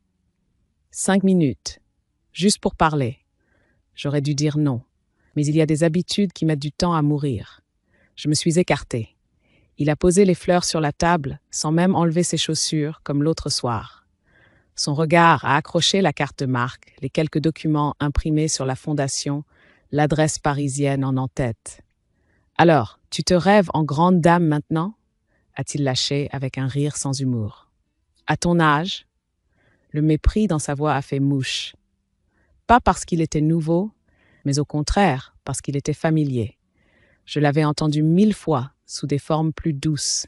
5 minutes. Juste pour parler. J'aurais dû dire non, mais il y a des habitudes qui mettent du temps à mourir. Je me suis écartée. Il a posé les fleurs sur la table, sans même enlever ses chaussures, comme l'autre soir. Son regard a accroché la carte de Marc, les quelques documents imprimés sur la fondation, l'adresse parisienne en en-tête. « Alors, tu te rêves en grande dame maintenant » a-t-il lâché avec un rire sans humour. « À ton âge ?» Le mépris dans sa voix a fait mouche. Pas parce qu'il était nouveau, mais au contraire, parce qu'il était familier. Je l'avais entendu 1000 fois, sous des formes plus douces.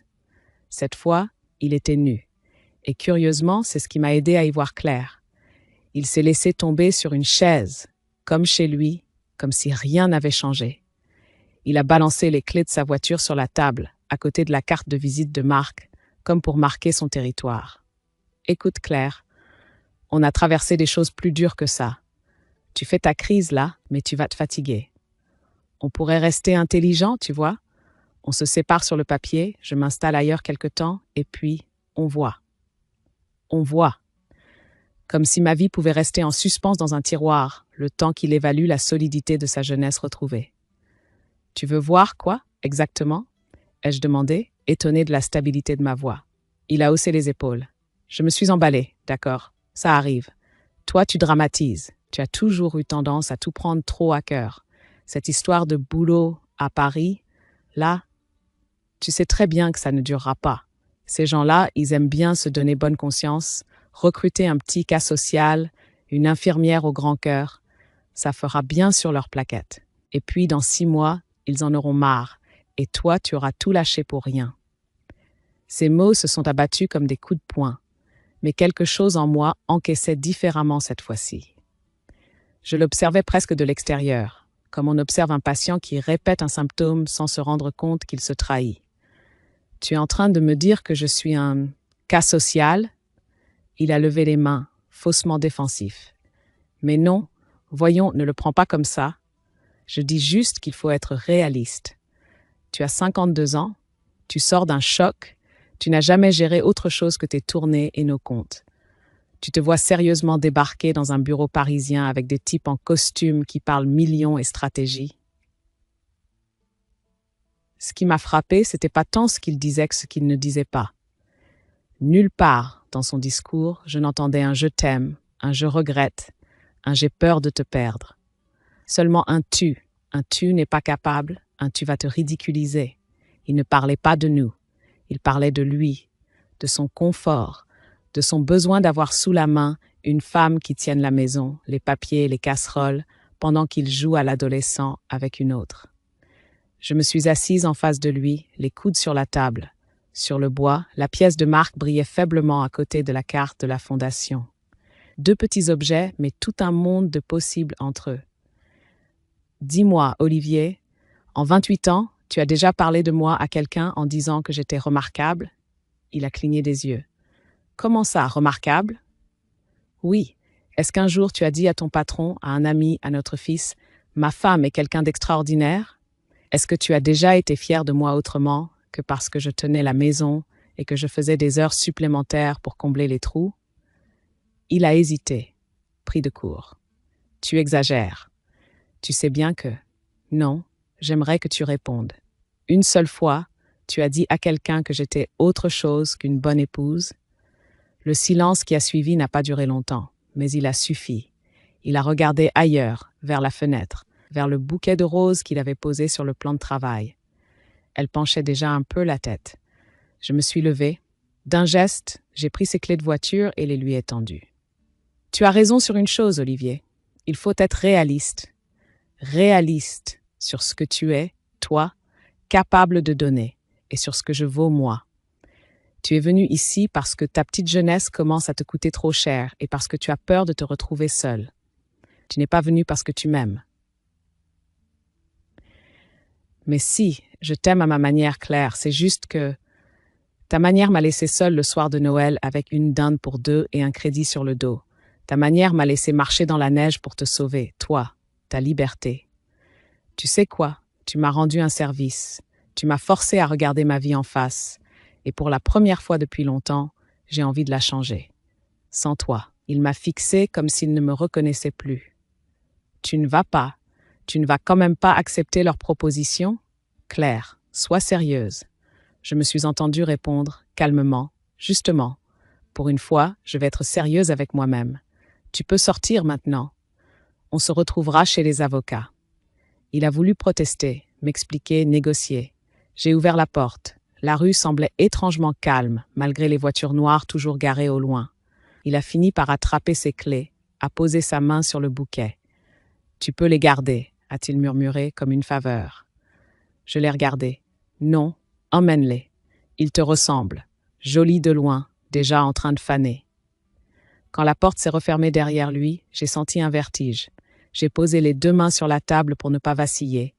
Cette fois, il était nu. Et curieusement, c'est ce qui m'a aidé à y voir clair. Il s'est laissé tomber sur une chaise, comme chez lui, comme si rien n'avait changé. Il a balancé les clés de sa voiture sur la table, à côté de la carte de visite de Marc, comme pour marquer son territoire. Écoute Claire, on a traversé des choses plus dures que ça. Tu fais ta crise là, mais tu vas te fatiguer. On pourrait rester intelligent, tu vois. On se sépare sur le papier, je m'installe ailleurs quelque temps, et puis on voit. On voit. Comme si ma vie pouvait rester en suspens dans un tiroir, le temps qu'il évalue la solidité de sa jeunesse retrouvée. Tu veux voir quoi, exactement? Ai-je demandé, étonné de la stabilité de ma voix. Il a haussé les épaules. Je me suis emballée, d'accord, ça arrive. Toi, tu dramatises. Tu as toujours eu tendance à tout prendre trop à cœur. Cette histoire de boulot à Paris, là, tu sais très bien que ça ne durera pas. Ces gens-là, ils aiment bien se donner bonne conscience, recruter un petit cas social, une infirmière au grand cœur. Ça fera bien sur leur plaquette. Et puis, dans 6 mois, ils en auront marre. Et toi, tu auras tout lâché pour rien. Ces mots se sont abattus comme des coups de poing. Mais quelque chose en moi encaissait différemment cette fois-ci. Je l'observais presque de l'extérieur, comme on observe un patient qui répète un symptôme sans se rendre compte qu'il se trahit. Tu es en train de me dire que je suis un cas social? Il a levé les mains, faussement défensif. Mais non, voyons, ne le prends pas comme ça. Je dis juste qu'il faut être réaliste. Tu as 52 ans, tu sors d'un choc, tu n'as jamais géré autre chose que tes tournées et nos comptes. Tu te vois sérieusement débarquer dans un bureau parisien avec des types en costume qui parlent millions et stratégie. Ce qui m'a frappé, c'était pas tant ce qu'il disait que ce qu'il ne disait pas. Nulle part, dans son discours, je n'entendais un « je t'aime », un « je regrette », un « j'ai peur de te perdre ». Seulement un tu n'est pas capable, un tu vas te ridiculiser. Il ne parlait pas de nous, il parlait de lui, de son confort, de son besoin d'avoir sous la main une femme qui tienne la maison, les papiers, les casseroles, pendant qu'il joue à l'adolescent avec une autre. Je me suis assise en face de lui, les coudes sur la table. Sur le bois, la pièce de Marc brillait faiblement à côté de la carte de la fondation. 2 petits objets, mais tout un monde de possibles entre eux. Dis-moi, Olivier, en 28 ans, tu as déjà parlé de moi à quelqu'un en disant que j'étais remarquable? Il a cligné des yeux. Comment ça, remarquable? Oui. Est-ce qu'un jour tu as dit à ton patron, à un ami, à notre fils, « Ma femme est quelqu'un d'extraordinaire » ? Est-ce que tu as déjà été fier de moi autrement que parce que je tenais la maison et que je faisais des heures supplémentaires pour combler les trous? Il a hésité, pris de court. Tu exagères. Tu sais bien que... Non, j'aimerais que tu répondes. Une seule fois, tu as dit à quelqu'un que j'étais autre chose qu'une bonne épouse. Le silence qui a suivi n'a pas duré longtemps, mais il a suffi. Il a regardé ailleurs, vers la fenêtre, vers le bouquet de roses qu'il avait posé sur le plan de travail. Elle penchait déjà un peu la tête. Je me suis levée. D'un geste, j'ai pris ses clés de voiture et les lui ai tendues. Tu as raison sur une chose, Olivier. Il faut être réaliste. Réaliste sur ce que tu es, toi, capable de donner, et sur ce que je vaux, moi. Tu es venu ici parce que ta petite jeunesse commence à te coûter trop cher et parce que tu as peur de te retrouver seul. Tu n'es pas venu parce que tu m'aimes. Mais si, je t'aime à ma manière, Claire, c'est juste que ta manière m'a laissé seule le soir de Noël avec une dinde pour 2 et un crédit sur le dos. Ta manière m'a laissé marcher dans la neige pour te sauver, toi, ta liberté. Tu sais quoi? Tu m'as rendu un service. Tu m'as forcé à regarder ma vie en face. Et pour la première fois depuis longtemps, j'ai envie de la changer. Sans toi, il m'a fixé comme s'il ne me reconnaissait plus. Tu ne vas pas. Tu ne vas quand même pas accepter leur proposition? Claire, sois sérieuse. Je me suis entendue répondre, calmement, justement. Pour une fois, je vais être sérieuse avec moi-même. Tu peux sortir maintenant. On se retrouvera chez les avocats. Il a voulu protester, m'expliquer, négocier. J'ai ouvert la porte. La rue semblait étrangement calme, malgré les voitures noires toujours garées au loin. Il a fini par attraper ses clés, a posé sa main sur le bouquet. « Tu peux les garder », a-t-il murmuré comme une faveur. Je l'ai regardé. « Non, emmène-les. Ils te ressemblent. Jolis de loin, déjà en train de faner. Quand la porte s'est refermée derrière lui, j'ai senti un vertige. J'ai posé les 2 mains sur la table pour ne pas vaciller.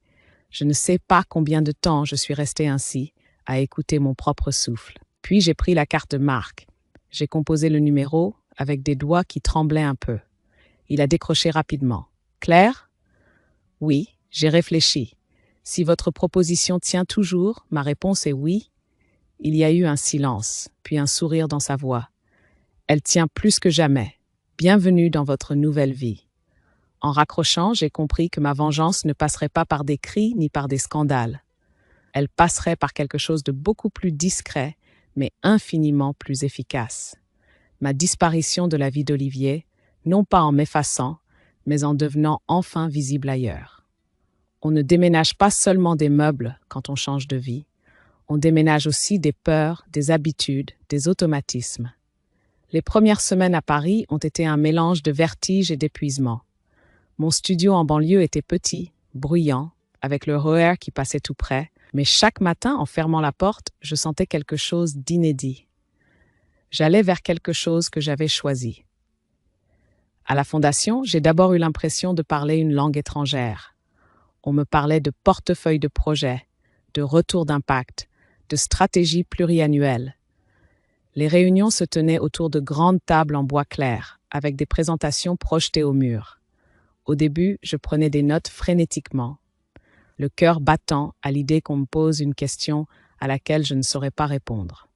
Je ne sais pas combien de temps je suis restée ainsi, à écouter mon propre souffle. Puis j'ai pris la carte de Marc. J'ai composé le numéro avec des doigts qui tremblaient un peu. Il a décroché rapidement. « Claire ? » ?»« Oui, j'ai réfléchi. Si votre proposition tient toujours, ma réponse est oui. » Il y a eu un silence, puis un sourire dans sa voix. « Elle tient plus que jamais. Bienvenue dans votre nouvelle vie. » En raccrochant, j'ai compris que ma vengeance ne passerait pas par des cris ni par des scandales. Elle passerait par quelque chose de beaucoup plus discret, mais infiniment plus efficace. Ma disparition de la vie d'Olivier, non pas en m'effaçant, mais en devenant enfin visible ailleurs. On ne déménage pas seulement des meubles quand on change de vie, on déménage aussi des peurs, des habitudes, des automatismes. Les premières semaines à Paris ont été un mélange de vertige et d'épuisement. Mon studio en banlieue était petit, bruyant, avec le RER qui passait tout près, mais chaque matin, en fermant la porte, je sentais quelque chose d'inédit. J'allais vers quelque chose que j'avais choisi. À la Fondation, j'ai d'abord eu l'impression de parler une langue étrangère. On me parlait de portefeuille de projets, de retour d'impact, de stratégie pluriannuelle. Les réunions se tenaient autour de grandes tables en bois clair, avec des présentations projetées au mur. Au début, je prenais des notes frénétiquement, le cœur battant à l'idée qu'on me pose une question à laquelle je ne saurais pas répondre.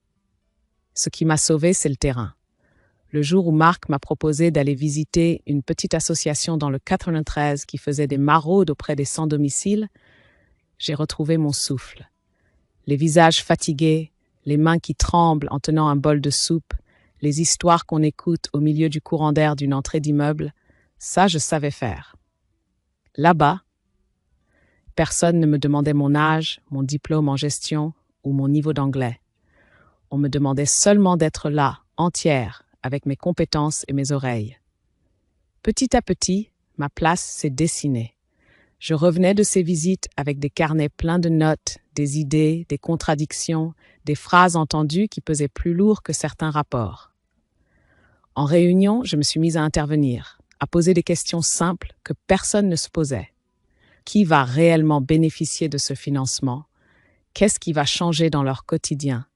Ce qui m'a sauvé, c'est le terrain. Le jour où Marc m'a proposé d'aller visiter une petite association dans le 93 qui faisait des maraudes auprès des sans-domicile, j'ai retrouvé mon souffle. Les visages fatigués, les mains qui tremblent en tenant un bol de soupe, les histoires qu'on écoute au milieu du courant d'air d'une entrée d'immeuble, ça je savais faire. Là-bas, personne ne me demandait mon âge, mon diplôme en gestion ou mon niveau d'anglais. On me demandait seulement d'être là, entière, avec mes compétences et mes oreilles. Petit à petit, ma place s'est dessinée. Je revenais de ces visites avec des carnets pleins de notes, des idées, des contradictions, des phrases entendues qui pesaient plus lourd que certains rapports. En réunion, je me suis mise à intervenir, à poser des questions simples que personne ne se posait. Qui va réellement bénéficier de ce financement? Qu'est-ce qui va changer dans leur quotidien?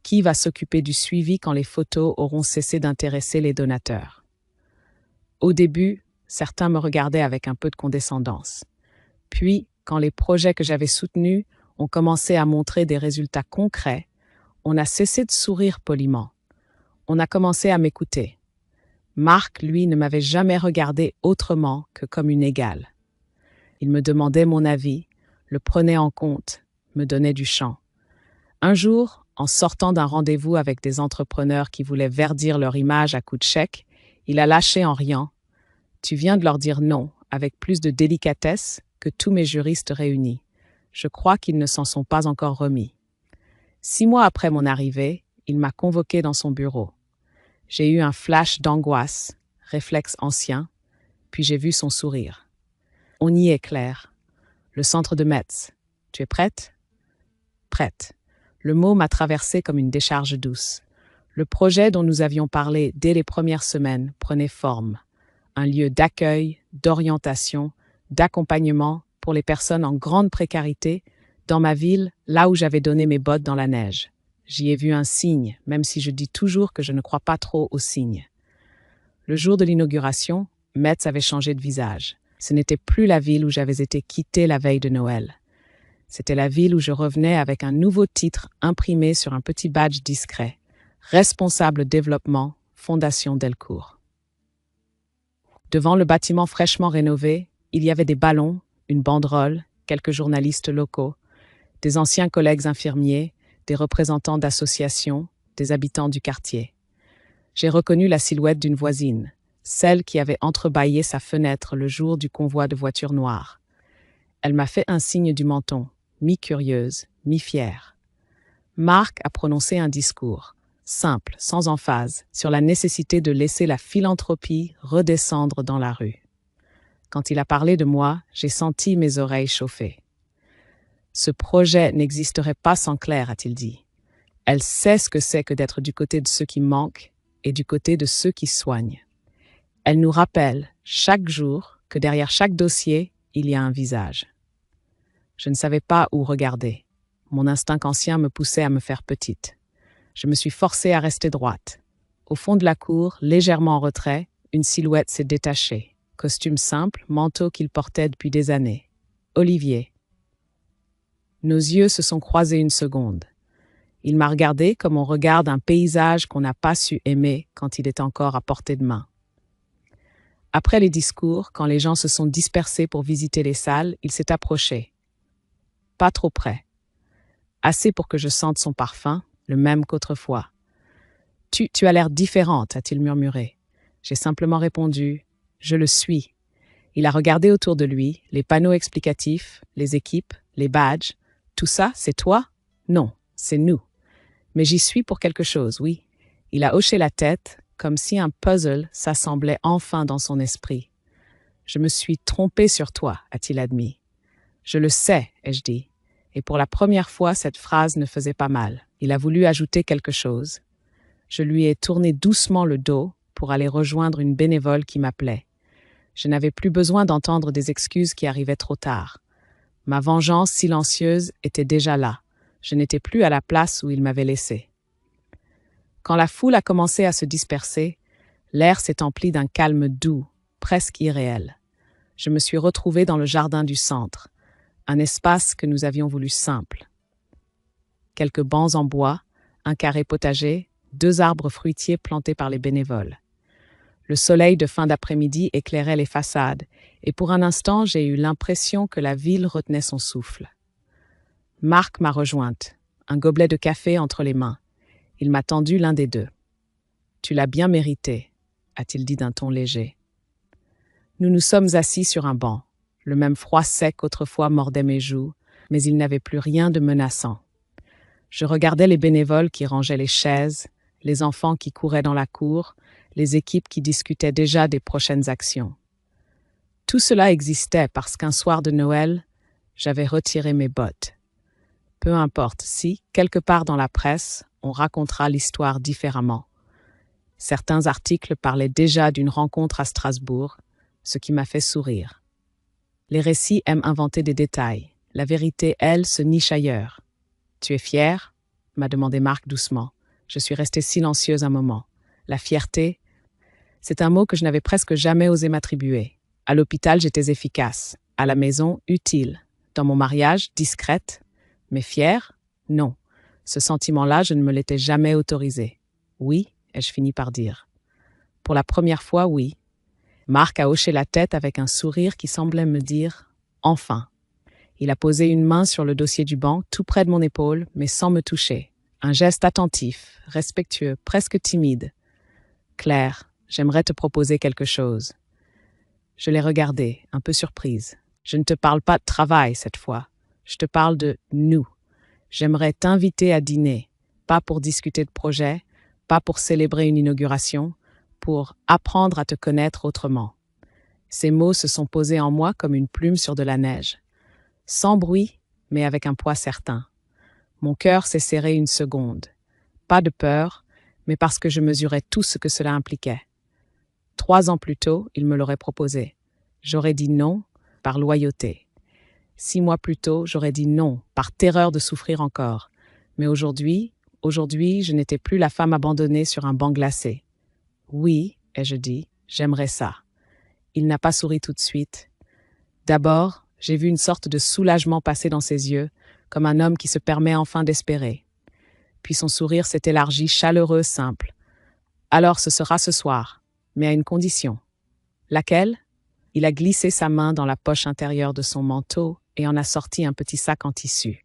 Qui va s'occuper du suivi quand les photos auront cessé d'intéresser les donateurs? Au début, certains me regardaient avec un peu de condescendance. Puis, quand les projets que j'avais soutenus ont commencé à montrer des résultats concrets, on a cessé de sourire poliment. On a commencé à m'écouter. Marc, lui, ne m'avait jamais regardé autrement que comme une égale. Il me demandait mon avis, le prenait en compte, me donnait du champ. Un jour, en sortant d'un rendez-vous avec des entrepreneurs qui voulaient verdir leur image à coups de chèque, il a lâché en riant « Tu viens de leur dire non, avec plus de délicatesse que tous mes juristes réunis. Je crois qu'ils ne s'en sont pas encore remis. » 6 mois après mon arrivée, il m'a convoqué dans son bureau. J'ai eu un flash d'angoisse, réflexe ancien, puis j'ai vu son sourire. « On y est, Claire. Le centre de Metz. Tu es prête? » « Prête. » Le mot m'a traversé comme une décharge douce. Le projet dont nous avions parlé dès les premières semaines prenait forme. Un lieu d'accueil, d'orientation, d'accompagnement pour les personnes en grande précarité dans ma ville, là où j'avais donné mes bottes dans la neige. J'y ai vu un signe, même si je dis toujours que je ne crois pas trop aux signes. Le jour de l'inauguration, Metz avait changé de visage. Ce n'était plus la ville où j'avais été quittée la veille de Noël. C'était la ville où je revenais avec un nouveau titre imprimé sur un petit badge discret. Responsable développement, Fondation Delcourt. Devant le bâtiment fraîchement rénové, il y avait des ballons, une banderole, quelques journalistes locaux, des anciens collègues infirmiers, des représentants d'associations, des habitants du quartier. J'ai reconnu la silhouette d'une voisine, celle qui avait entrebâillé sa fenêtre le jour du convoi de voitures noires. Elle m'a fait un signe du menton, mi-curieuse, mi-fière. Marc a prononcé un discours, simple, sans emphase, sur la nécessité de laisser la philanthropie redescendre dans la rue. Quand il a parlé de moi, j'ai senti mes oreilles chauffer. Ce projet n'existerait pas sans Claire, a-t-il dit. Elle sait ce que c'est que d'être du côté de ceux qui manquent et du côté de ceux qui soignent. Elle nous rappelle chaque jour que derrière chaque dossier, il y a un visage. Je ne savais pas où regarder. Mon instinct ancien me poussait à me faire petite. Je me suis forcée à rester droite. Au fond de la cour, légèrement en retrait, une silhouette s'est détachée. Costume simple, manteau qu'il portait depuis des années. Olivier. Nos yeux se sont croisés une seconde. Il m'a regardé comme on regarde un paysage qu'on n'a pas su aimer quand il est encore à portée de main. Après les discours, quand les gens se sont dispersés pour visiter les salles, il s'est approché. Pas trop près. Assez pour que je sente son parfum, le même qu'autrefois. Tu as l'air différente, a-t-il murmuré. J'ai simplement répondu « Je le suis ». Il a regardé autour de lui, les panneaux explicatifs, les équipes, les badges. Tout ça, c'est toi? Non, c'est nous. Mais j'y suis pour quelque chose, oui. Il a hoché la tête, comme si un puzzle s'assemblait enfin dans son esprit. Je me suis trompé sur toi, a-t-il admis. Je le sais, ai-je dit. Et pour la première fois, cette phrase ne faisait pas mal. Il a voulu ajouter quelque chose. Je lui ai tourné doucement le dos pour aller rejoindre une bénévole qui m'appelait. Je n'avais plus besoin d'entendre des excuses qui arrivaient trop tard. Ma vengeance silencieuse était déjà là. Je n'étais plus à la place où il m'avait laissé. Quand la foule a commencé à se disperser, l'air s'est empli d'un calme doux, presque irréel. Je me suis retrouvée dans le jardin du centre, un espace que nous avions voulu simple. Quelques bancs en bois, un carré potager, 2 arbres fruitiers plantés par les bénévoles. Le soleil de fin d'après-midi éclairait les façades, et pour un instant, j'ai eu l'impression que la ville retenait son souffle. Marc m'a rejointe, un gobelet de café entre les mains. Il m'a tendu l'un des deux. « Tu l'as bien mérité », a-t-il dit d'un ton léger. Nous nous sommes assis sur un banc. Le même froid sec autrefois mordait mes joues, mais il n'avait plus rien de menaçant. Je regardais les bénévoles qui rangeaient les chaises, les enfants qui couraient dans la cour, les équipes qui discutaient déjà des prochaines actions. Tout cela existait parce qu'un soir de Noël, j'avais retiré mes bottes. Peu importe si, quelque part dans la presse, on racontera l'histoire différemment. Certains articles parlaient déjà d'une rencontre à Strasbourg, ce qui m'a fait sourire. Les récits aiment inventer des détails. La vérité, elle, se niche ailleurs. « Tu es fière ?» m'a demandé Marc doucement. Je suis restée silencieuse un moment. La fierté, c'est un mot que je n'avais presque jamais osé m'attribuer. À l'hôpital, j'étais efficace. À la maison, utile. Dans mon mariage, discrète. Mais fière? Non. Ce sentiment-là, je ne me l'étais jamais autorisé. Oui, ai-je fini par dire. Pour la première fois, oui. Marc a hoché la tête avec un sourire qui semblait me dire « Enfin ». Il a posé une main sur le dossier du banc, tout près de mon épaule, mais sans me toucher. Un geste attentif, respectueux, presque timide. « Claire, j'aimerais te proposer quelque chose. » Je l'ai regardée, un peu surprise. « Je ne te parle pas de travail cette fois. Je te parle de nous. J'aimerais t'inviter à dîner, pas pour discuter de projets, pas pour célébrer une inauguration, pour apprendre à te connaître autrement. » Ces mots se sont posés en moi comme une plume sur de la neige. Sans bruit, mais avec un poids certain. Mon cœur s'est serré une seconde. Pas de peur, mais parce que je mesurais tout ce que cela impliquait. 3 ans plus tôt, il me l'aurait proposé. J'aurais dit non, par loyauté. 6 mois plus tôt, j'aurais dit non, par terreur de souffrir encore. Mais aujourd'hui, je n'étais plus la femme abandonnée sur un banc glacé. Oui, ai-je dit, j'aimerais ça. Il n'a pas souri tout de suite. D'abord, j'ai vu une sorte de soulagement passer dans ses yeux, comme un homme qui se permet enfin d'espérer. Puis son sourire s'est élargi, chaleureux, simple. Alors ce sera ce soir, mais à une condition. Laquelle? Il a glissé sa main dans la poche intérieure de son manteau et en a sorti un petit sac en tissu.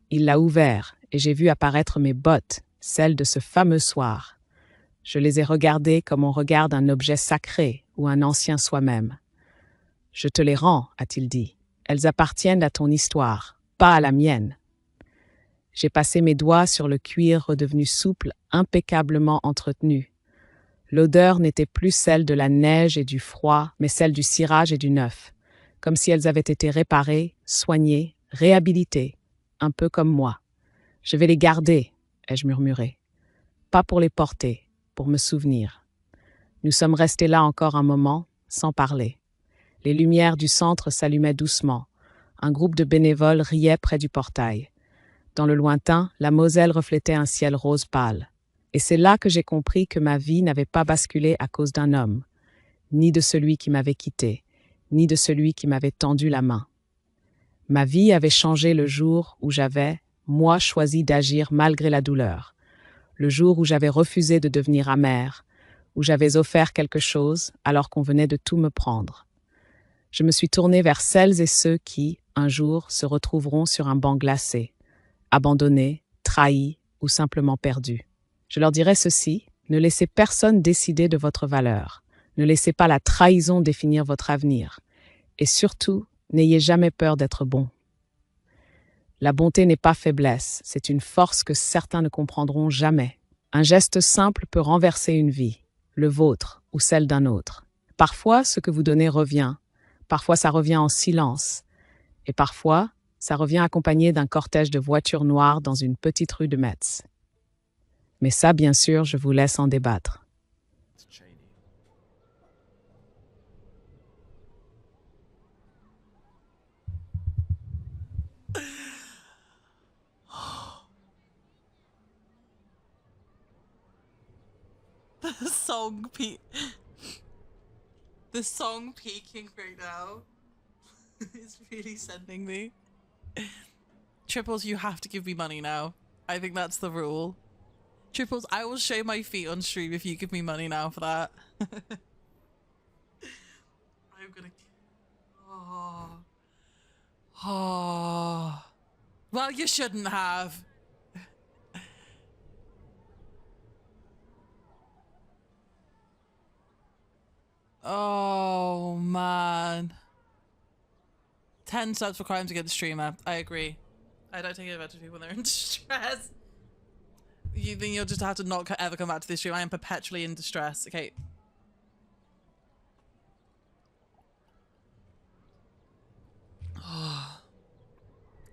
Il l'a ouvert et j'ai vu apparaître mes bottes, celles de ce fameux soir. Je les ai regardées comme on regarde un objet sacré ou un ancien soi-même. « Je te les rends, a-t-il dit. Elles appartiennent à ton histoire, pas à la mienne. » J'ai passé mes doigts sur le cuir redevenu souple, impeccablement entretenu. L'odeur n'était plus celle de la neige et du froid, mais celle du cirage et du neuf, comme si elles avaient été réparées, soignées, réhabilitées, un peu comme moi. « Je vais les garder, » ai-je murmuré. Pas pour les porter, pour me souvenir. Nous sommes restés là encore un moment, sans parler. Les lumières du centre s'allumaient doucement. Un groupe de bénévoles riait près du portail. Dans le lointain, la Moselle reflétait un ciel rose pâle. Et c'est là que j'ai compris que ma vie n'avait pas basculé à cause d'un homme, ni de celui qui m'avait quitté, ni de celui qui m'avait tendu la main. Ma vie avait changé le jour où j'avais, moi, choisi d'agir malgré la douleur. Le jour où j'avais refusé de devenir amère, où j'avais offert quelque chose alors qu'on venait de tout me prendre. Je me suis tournée vers celles et ceux qui, un jour, se retrouveront sur un banc glacé, abandonnés, trahis ou simplement perdus. Je leur dirai ceci, ne laissez personne décider de votre valeur. Ne laissez pas la trahison définir votre avenir. Et surtout, n'ayez jamais peur d'être bon. La bonté n'est pas faiblesse, c'est une force que certains ne comprendront jamais. Un geste simple peut renverser une vie, le vôtre ou celle d'un autre. Parfois, ce que vous donnez revient. Parfois, ça revient en silence. Et parfois, ça revient accompagné d'un cortège de voitures noires dans une petite rue de Metz. Mais ça, bien sûr, je vous laisse en débattre. The song peaking right now is really sending me. Triples, you have to give me money now. I think that's the rule. Triples, I will show my feet on stream if you give me money now for that. I'm gonna... Oh. Well, you shouldn't have. Oh, man. 10 subs for crimes against streamer. I agree. I don't take advantage of people when they're in distress. You think you'll just have to not ever come back to this stream? I am perpetually in distress. Okay. Oh,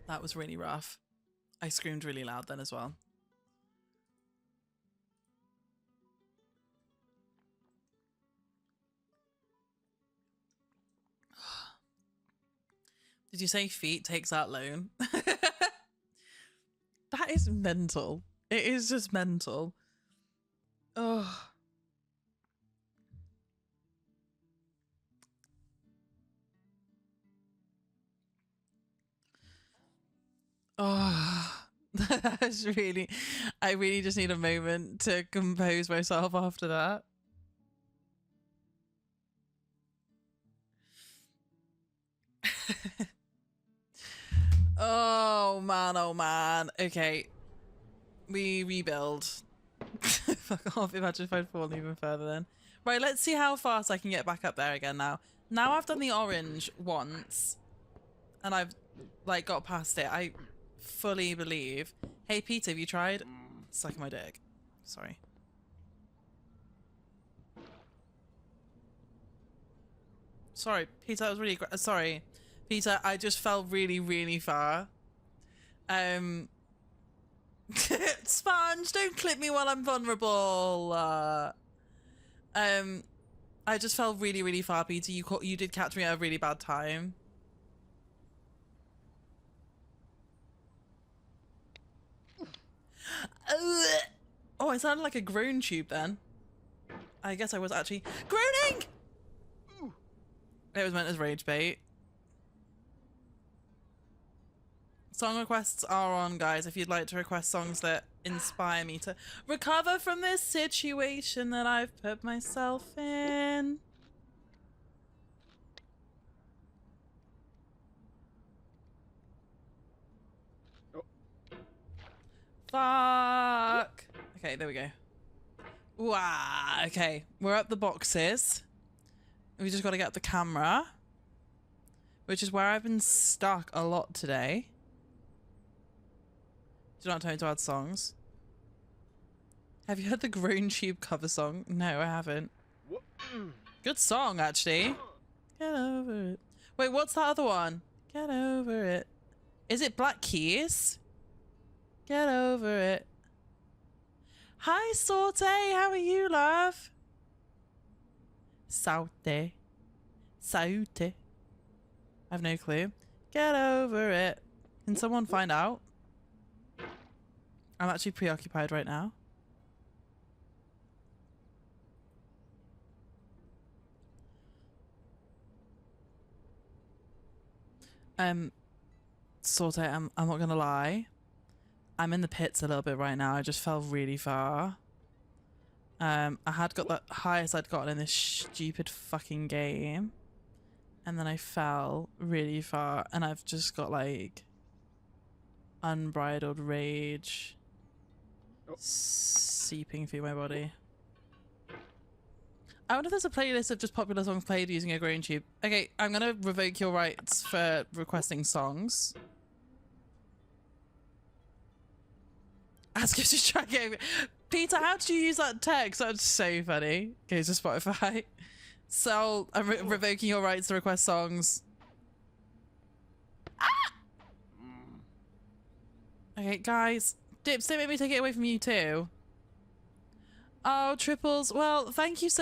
that was really rough. I screamed really loud then as well. Did you say feet takes out loan? That is mental. It is just mental. Oh. Oh. That's really... I really just need a moment to compose myself after that. Oh man. Okay. We rebuild. Fuck off, imagine if I'd fallen even further then. Right, let's see how fast I can get back up there again now. Now I've done the orange once. And I've, like, got past it. I fully believe... Hey, Peter, have you tried sucking my dick? Sorry. Sorry, Peter, that was really... Sorry. Peter, I just fell really, really far. Sponge, don't clip me while I'm vulnerable. I just fell really, really far, Peter. You did catch me at a really bad time. Oh, I sounded like a groan tube then. I guess I was actually groaning! It was meant as rage bait. Song requests are on, guys, if you'd like to request songs that inspire me to recover from this situation that I've put myself in. Oh. Fuck! Okay, there we go. Wow, okay. We're at the boxes. We just got to get the camera. Which is where I've been stuck a lot today. Do not tell me to add songs. Have you heard the Groan Tube cover song? No, I haven't. Good song, actually. Get over it. Wait, what's that other one? Get over it. Is it Black Keys? Get over it. Hi, Saute. How are you, love? Saute. Saute. I have no clue. Get over it. Can someone find out? I'm actually preoccupied right now. Saute, I'm not gonna lie. I'm in the pits a little bit right now. I just fell really far. I had got the highest I'd gotten in this stupid fucking game. And then I fell really far and I've just got like unbridled rage seeping through my body. I wonder if there's a playlist of just popular songs played using a green tube. Okay, I'm gonna revoke your rights for requesting songs. Ask if to track it. Peter, how did you use that text? That's so funny. Goes to Spotify. So I'm revoking your rights to request songs. Ah! Okay, guys. Dips, don't make me take it away from you too. Oh, Triples. Well, thank you so